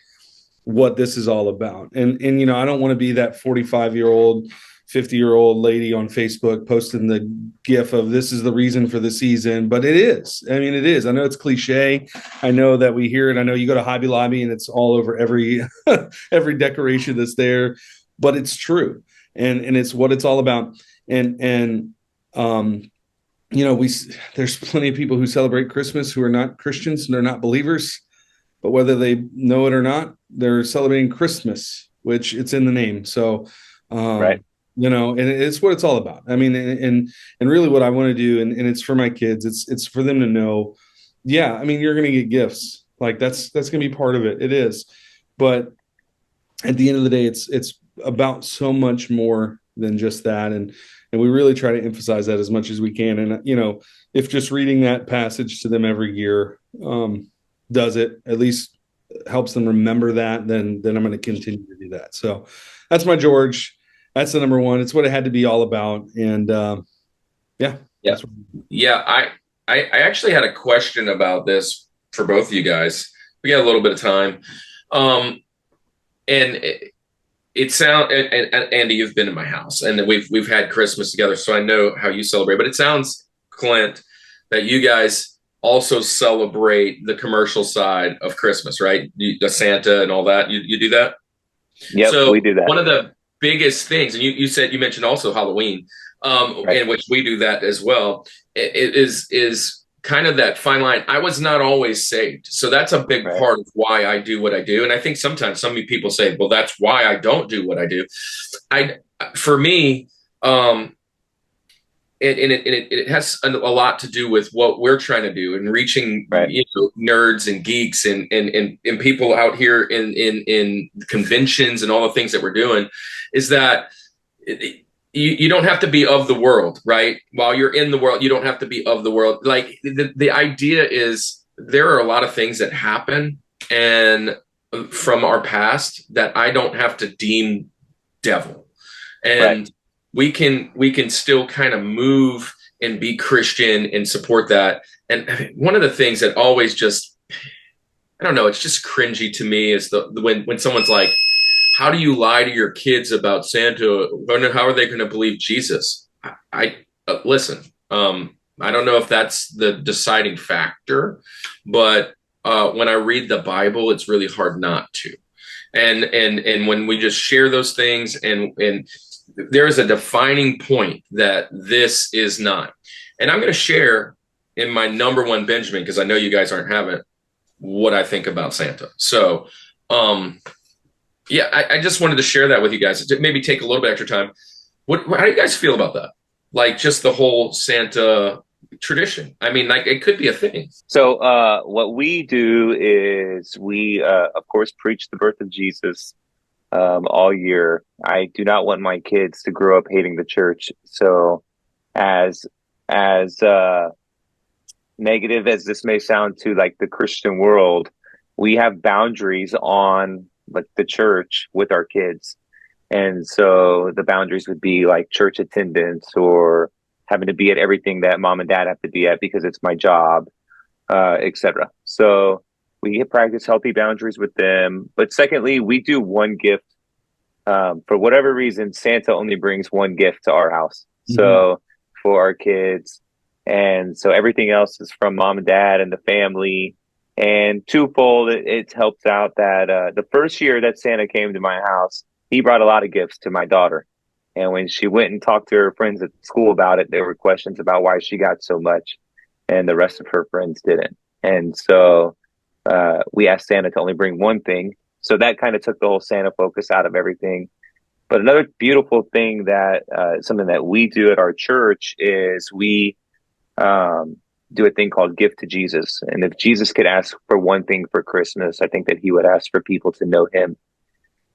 what this is all about. And I don't want to be that 45-year-old, 50-year-old lady on Facebook posting the gif of this is the reason for the season, but it is. I mean, it is. I know it's cliche. I know that we hear it. I know you go to Hobby Lobby and it's all over every every decoration that's there, but it's true. And it's what it's all about. And there's plenty of people who celebrate Christmas who are not Christians and they're not believers, but whether they know it or not, they're celebrating Christmas, which it's in the name. So, right. And it's what it's all about. I mean, and really what I want to do, and it's for my kids, it's for them to know, yeah, I mean, you're going to get gifts. Like that's going to be part of it. It is. But at the end of the day, it's about so much more than just that. And we really try to emphasize that as much as we can. And, if just reading that passage to them every year does it, at least helps them remember that, then I'm going to continue to do that. So that's my George. That's the number one. It's what it had to be all about. And yeah. I actually had a question about this for both of you guys. We got a little bit of time. And Andy, you've been in my house and we've had Christmas together, so I know how you celebrate. But it sounds, Clint, that you guys also celebrate the commercial side of Christmas, right? The Santa and all that. You do that? Yeah, so we do that. One of the biggest things, and you mentioned also Halloween, right, in which we do that as well. It is kind of that fine line. I was not always saved. So that's a big part of why I do what I do. And I think sometimes some people say, well, that's why I don't do what I do. For me, it has a lot to do with what we're trying to do and reaching nerds and geeks and people out here in conventions and all the things that we're doing, is that you don't have to be of the world, right? While you're in the world, you don't have to be of the world. Like the idea is there are a lot of things that happen and from our past that I don't have to deem devil. And we can still kind of move and be Christian and support that. And one of the things that always just, I don't know, it's just cringy to me is when someone's like, how do you lie to your kids about Santa? How are they going to believe Jesus? Listen, I don't know if that's the deciding factor, but when I read the Bible, it's really hard not to. And when we just share those things and there is a defining point that this is not. And I'm going to share in my number one Benjamin, because I know you guys aren't having it, what I think about Santa. So, I just wanted to share that with you guys. Maybe take a little bit extra time. How do you guys feel about that? Like just the whole Santa tradition. I mean, like it could be a thing. So what we do is we, of course, preach the birth of Jesus all year. I do not want my kids to grow up hating the church. So as negative as this may sound to like the Christian world, we have boundaries on like the church with our kids. And so the boundaries would be like church attendance or having to be at everything that mom and dad have to be at because it's my job, etc. So we practice healthy boundaries with them. But secondly, we do one gift. For whatever reason, Santa only brings one gift to our house. Mm-hmm. So for our kids. And so everything else is from mom and dad and the family. And twofold, it helps out that the first year that Santa came to my house, he brought a lot of gifts to my daughter. And when she went and talked to her friends at school about it, there were questions about why she got so much. and the rest of her friends didn't. And so we asked Santa to only bring one thing. So that kind of took the whole Santa focus out of everything. But another beautiful thing that something that we do at our church is we do a thing called Gift to Jesus. And if Jesus could ask for one thing for Christmas, I think that he would ask for people to know him.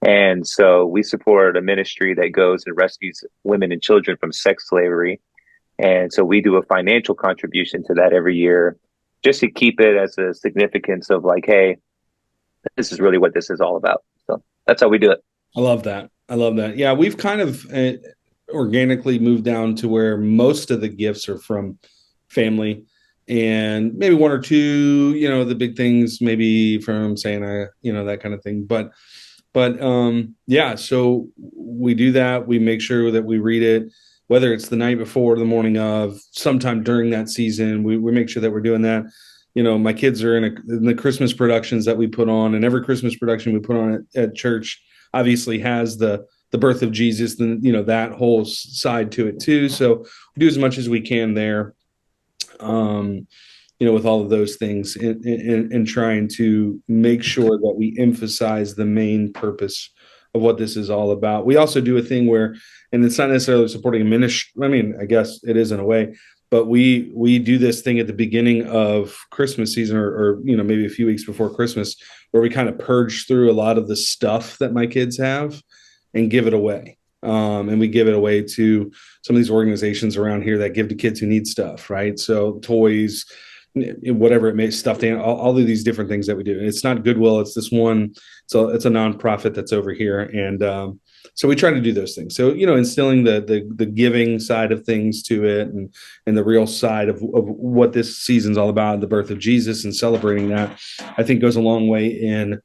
And so we support a ministry that goes and rescues women and children from sex slavery. And so we do a financial contribution to that every year, just to keep it as a significance of like, hey, this is really what this is all about. So that's how we do it. I love that. Yeah, we've kind of organically moved down to where most of the gifts are from family, and maybe one or two, the big things maybe from Santa, that kind of thing. But yeah, so we do that. We make sure that we read it, whether it's the night before or the morning of, sometime during that season. We make sure that we're doing that. My kids are in the Christmas productions that we put on, and every Christmas production we put on at church obviously has the birth of Jesus, and that whole side to it too. So we do as much as we can there, with all of those things, and trying to make sure that we emphasize the main purpose of what this is all about. We also do a thing where, and it's not necessarily supporting a ministry. I mean, I guess it is in a way, but we do this thing at the beginning of Christmas season, or maybe a few weeks before Christmas, where we kind of purge through a lot of the stuff that my kids have and give it away. And we give it away to some of these organizations around here that give to kids who need stuff, right? So toys, whatever it may, stuffed animal, all of these different things that we do. And it's not Goodwill, it's this one. So it's a nonprofit that's over here. And so we try to do those things. So, instilling the giving side of things to it, and the real side of what this season's all about, the birth of Jesus, and celebrating that, I think goes a long way in,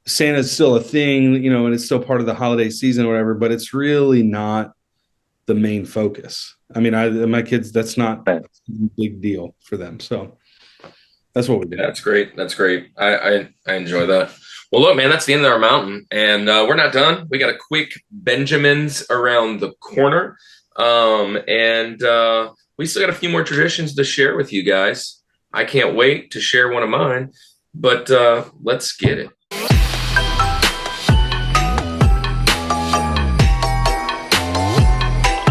Santa's still a thing, and it's still part of the holiday season or whatever, but it's really not the main focus. I mean, my kids, that's not a big deal for them. So that's what we do. That's great. I enjoy that. Well, look, man, that's the end of our mountain, and we're not done. We got a quick Benjamins around the corner, and we still got a few more traditions to share with you guys. I can't wait to share one of mine, but let's get it.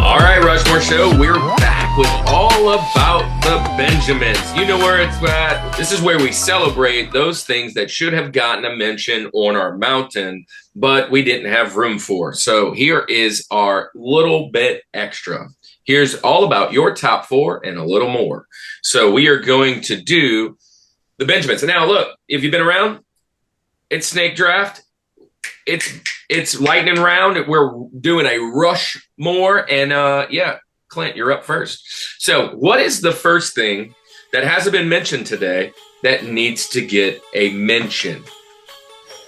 All right, Rushmore Show, we're back with all about the Benjamins. You know where it's at. This is where we celebrate those things that should have gotten a mention on our mountain, but we didn't have room for. So here is our little bit extra. Here's all about your top 4 and a little more. So we are going to do the Benjamins. And now look, if you've been around, it's snake draft. It's lightning round. We're doing a Rushmore, and Clint, you're up first. So what is the first thing that hasn't been mentioned today that needs to get a mention?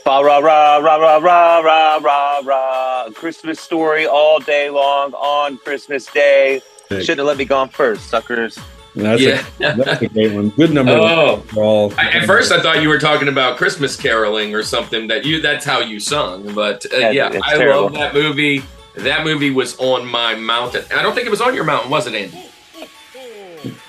Rah, rah, rah, rah, rah, rah, rah, rah, rah. Christmas story all day long on Christmas Day. Shouldn't have let me go on first, suckers. That's a great one. Good number. At first I thought you were talking about Christmas caroling or something that's how you sung. But I terrible. Love that movie. That movie was on my mountain. I don't think it was on your mountain, was it, Andy?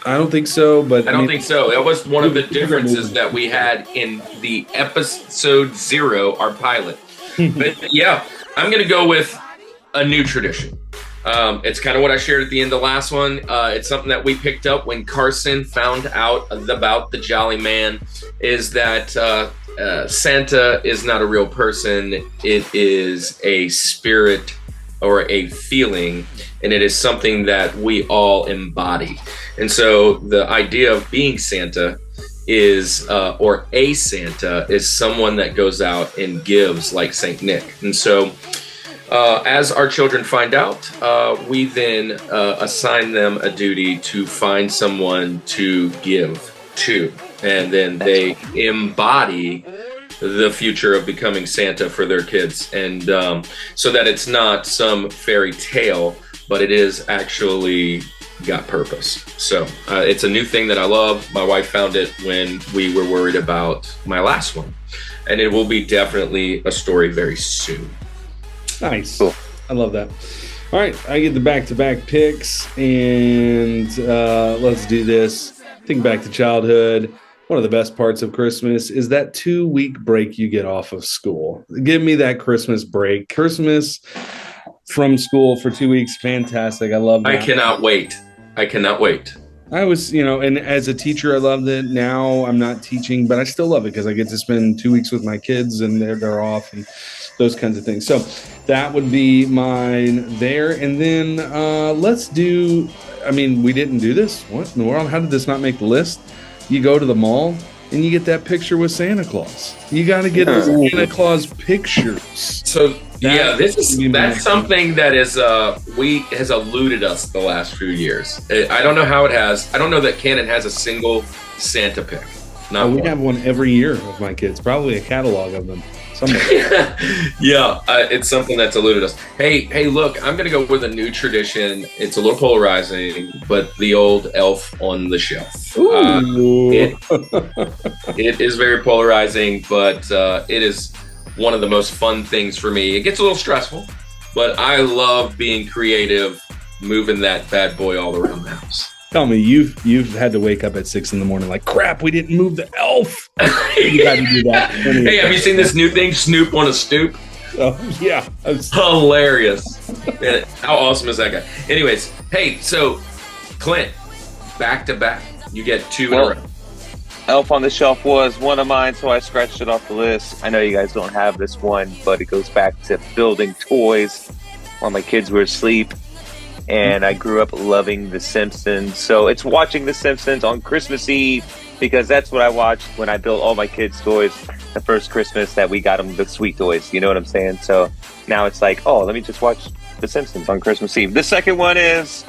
I don't think so, but I don't think so. That was one of the differences that we had in the episode 0, our pilot. But yeah, I'm going to go with a new tradition. It's kind of what I shared at the end of the last one. It's something that we picked up when Carson found out about the Jolly Man, is that Santa is not a real person. It is a spirit or a feeling, and it is something that we all embody. And so the idea of being Santa is, or a Santa, is someone that goes out and gives, like Saint Nick. And so as our children find out, we then assign them a duty to find someone to give to. And then they embody the future of becoming Santa for their kids. And so that it's not some fairy tale, but it is actually got purpose. So it's a new thing that I love. My wife found it when we were worried about my last one. And it will be definitely a story very soon. Nice. Cool. I love that. All right, I get the back-to-back picks, and let's do this. Think back to childhood. One of the best parts of Christmas is that 2-week break you get off of school. Give me that Christmas break. Christmas from school for 2 weeks, fantastic. I love that. I cannot wait. I was, and as a teacher, I loved it. Now I'm not teaching, but I still love it because I get to spend 2 weeks with my kids and they're off and those kinds of things. So that would be mine there. And then let's do, we didn't do this. What in the world? How did this not make the list? You go to the mall and you get that picture with Santa Claus. You got to get the Santa Claus pictures. So that's something that has eluded us the last few years. I don't know how it has. I don't know that Canon has a single Santa pic. We have one every year of my kids. Probably a catalog of them somewhere. It's something that's eluded us. Hey, look, I'm gonna go with a new tradition. It's a little polarizing, but the old elf on the shelf. It is very polarizing, but it is one of the most fun things for me. It gets a little stressful, but I love being creative, moving that bad boy all around the house. Tell me, you've had to wake up at 6 a.m. like, crap, we didn't move the elf. You had to do that. Hey, have you seen this new thing, Snoop on a Stoop? Oh, yeah. Hilarious. Man, how awesome is that guy? Anyways, hey, so Clint, back to back. You get two in a row. Elf on the Shelf was one of mine, so I scratched it off the list. I know you guys don't have this one, but it goes back to building toys while my kids were asleep. And I grew up loving The Simpsons. So it's watching The Simpsons on Christmas Eve because that's what I watched when I built all my kids' toys the first Christmas that we got them the sweet toys. You know what I'm saying? So now it's like, oh, let me just watch The Simpsons on Christmas Eve. The second one is,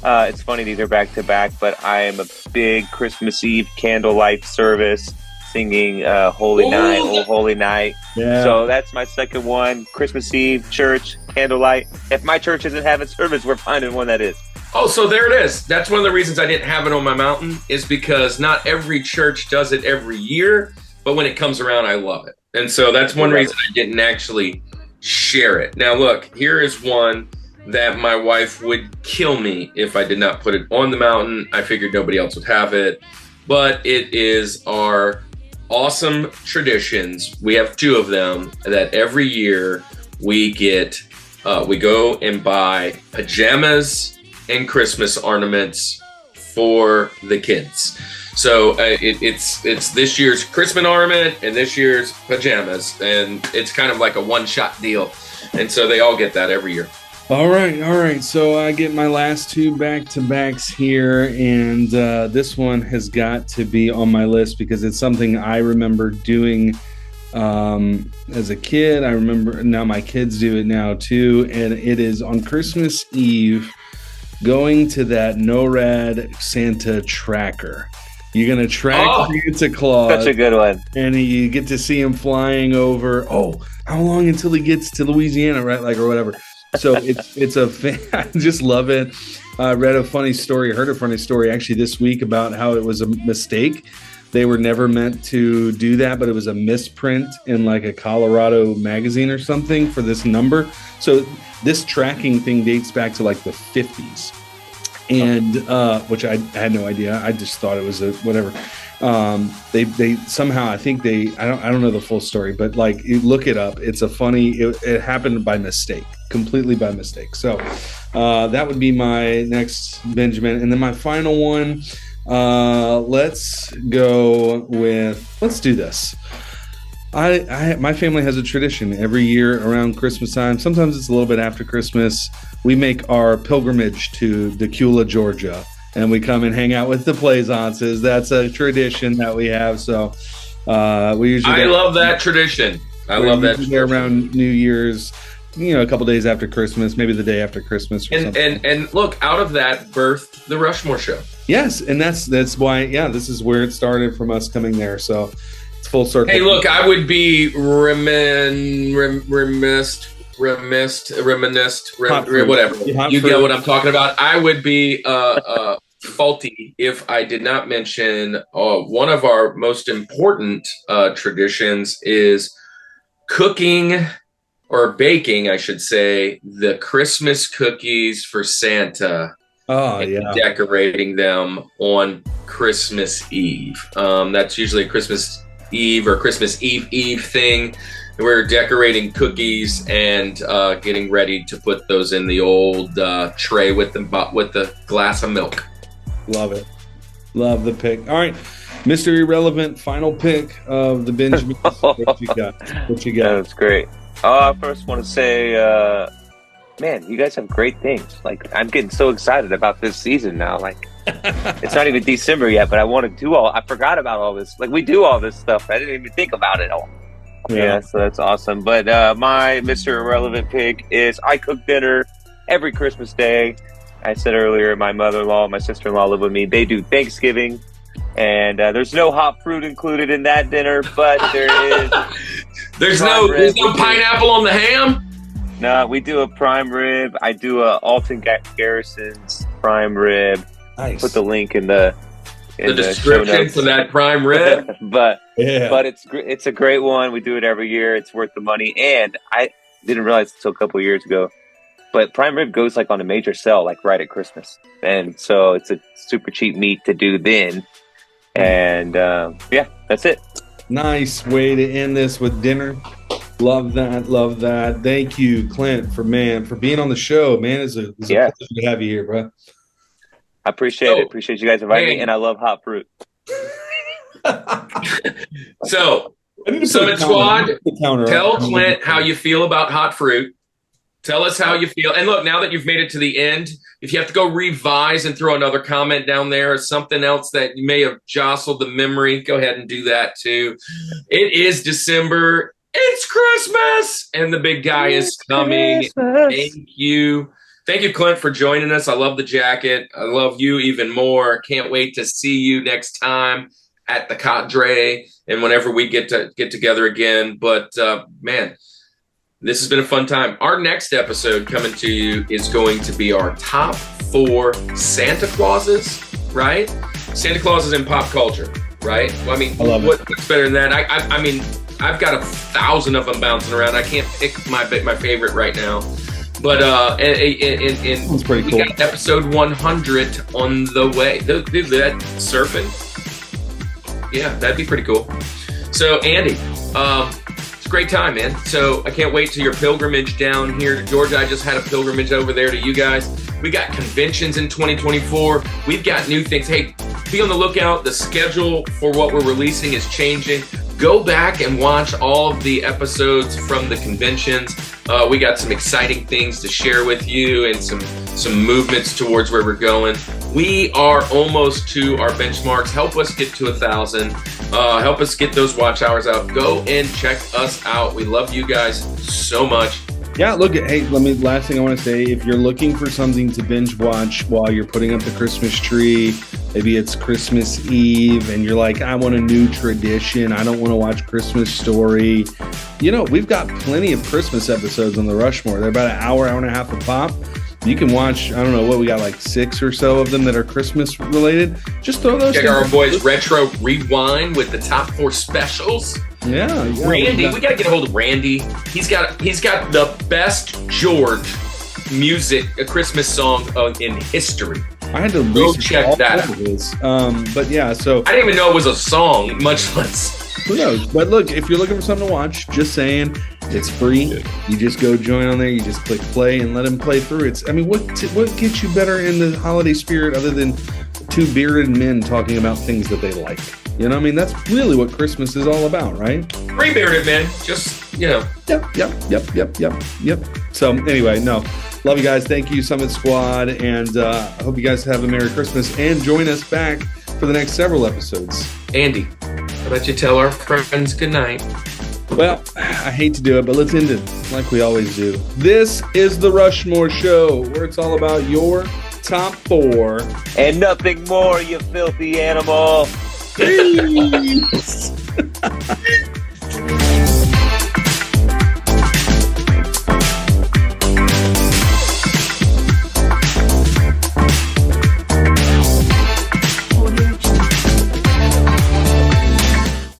it's funny, these are back to back, but I am a big Christmas Eve candlelight service singing Holy Night, Oh Holy Night. Yeah. So that's my second one. Christmas Eve, church, candlelight. If my church isn't having service, we're finding one that is. Oh, so there it is. That's one of the reasons I didn't have it on my mountain is because not every church does it every year, but when it comes around, I love it. And so that's one reason I didn't actually share it. Now, look, here is one that my wife would kill me if I did not put it on the mountain. I figured nobody else would have it, but it is our awesome traditions. We have two of them that every year we get, we go and buy pajamas and Christmas ornaments for the kids. So it's this year's Christmas ornament and this year's pajamas, and it's kind of like a one-shot deal. And so they all get that every year. All right. So I get my last two back-to-backs here, and this one has got to be on my list because it's something I remember doing as a kid. I remember now my kids do it now too, and it is on Christmas Eve going to that NORAD Santa tracker. You're going to track Santa Claus. Such a good one. And you get to see him flying over. Oh, how long until he gets to Louisiana, right? Like, or whatever. So I just love it. I heard a funny story actually this week about how it was a mistake. They were never meant to do that, but it was a misprint in like a Colorado magazine or something for this number. So this tracking thing dates back to like the 50s. And which I had no idea. I just thought it was a whatever. They somehow, I think I don't know the full story, but like you look it up. It's it happened by mistake, completely by mistake. So that would be my next Benjamin. And then my final one, let's do this. My family has a tradition every year around Christmas time. Sometimes it's a little bit after Christmas. We make our pilgrimage to Decula, Georgia, and we come and hang out with the Plaisance. That's a tradition that we have. So we usually. I love that tradition. I love that tradition. Around New Year's, a couple days after Christmas, maybe the day after Christmas. Or something. And look, out of that birthed the Rushmore Show. Yes, and that's why. Yeah, this is where it started from us coming there. So. Full circle. Hey, look, I would be whatever. You get what I'm talking about. I would be faulty if I did not mention one of our most important traditions is cooking or baking, I should say, the Christmas cookies for Santa. Oh, yeah. Decorating them on Christmas Eve. That's usually a Christmas Eve or Christmas Eve thing. We're decorating cookies and getting ready to put those in the old tray with the glass of milk. Love it. Love the pick. All right. Mr. Irrelevant, final pick of the Benjamin. What you got? That's great. I first want to say, man, you guys have great things. Like, I'm getting so excited about this season now. Like, it's not even December yet, but I forgot about all this. Like, we do all this stuff. I didn't even think about it all. Yeah, so that's awesome. But my Mr. Irrelevant pick is I cook dinner every Christmas Day. I said earlier, my mother-in-law, my sister-in-law live with me. They do Thanksgiving, and there's no hot fruit included in that dinner, but there is. There's no pineapple on the ham? No, we do a prime rib. I do a Alton Garrison's prime rib. Nice. Put the link in the description for that prime rib. but it's a great one. We do it every year. It's worth the money. And I didn't realize until a couple of years ago, but prime rib goes like on a major sale, like right at Christmas. And so it's a super cheap meat to do then. And yeah, that's it. Nice way to end this with dinner. Love that. Thank you, Clint, for being on the show, man. It's a pleasure to have you here, bro. I appreciate it. Appreciate you guys inviting me, and I love hot fruit. So, Summit Squad, tell Clint how you feel about hot fruit. Tell us how you feel. And look, now that you've made it to the end, if you have to go revise and throw another comment down there or something else that you may have jostled the memory, go ahead and do that too. It is December. It's Christmas. And the big guy is coming. Thank you. Thank you, Clint, for joining us. I love the jacket. I love you even more. Can't wait to see you next time at the Cadre and whenever we get together again. But, man, this has been a fun time. Our next episode coming to you is going to be our top 4 Santa Clauses, right? Santa Clauses in pop culture, right? Well, I mean, what's better than that? I mean, I've got 1,000 of them bouncing around. I can't pick my favorite right now. But that's pretty cool. We got episode 100 on the way. Do that surfing. Yeah, that'd be pretty cool. So, Andy, it's a great time, man. So I can't wait to your pilgrimage down here to Georgia. I just had a pilgrimage over there to you guys. We got conventions in 2024. We've got new things. Hey, be on the lookout. The schedule for what we're releasing is changing. Go back and watch all of the episodes from the conventions. We got some exciting things to share with you and some movements towards where we're going. We are almost to our benchmarks. Help us get to 1,000. Help us get those watch hours out. Go and check us out. We love you guys so much. Yeah, last thing I want to say, if you're looking for something to binge watch while you're putting up the Christmas tree, maybe it's Christmas Eve and you're like, I want a new tradition. I don't want to watch Christmas Story. You know, we've got plenty of Christmas episodes on the Rushmore. They're about an hour and a half a pop. You can watch, I don't know what, we got like 6 or so of them that are Christmas related. Just throw those. Check our boys Retro Rewind with the top 4 specials. Yeah. Randy, we got to get a hold of Randy. He's got the best George music, a Christmas song in history. I had to go check that out. But yeah, so I didn't even know it was a song, much less. Who knows? But look, if you're looking for something to watch, just saying, it's free. You just go join on there. You just click play and let them play through. What gets you better in the holiday spirit other than 2 bearded men talking about things that they like? You know what I mean? That's really what Christmas is all about, right? 3 bearded men, just, you know. Yep. So anyway, love you guys. Thank you, Summit Squad. And I hope you guys have a Merry Christmas and join us back for the next several episodes. Andy, how about you tell our friends good night? Well, I hate to do it, but let's end it like we always do. This is the Rushmore Show, where it's all about your top 4. And nothing more, you filthy animal. Peace.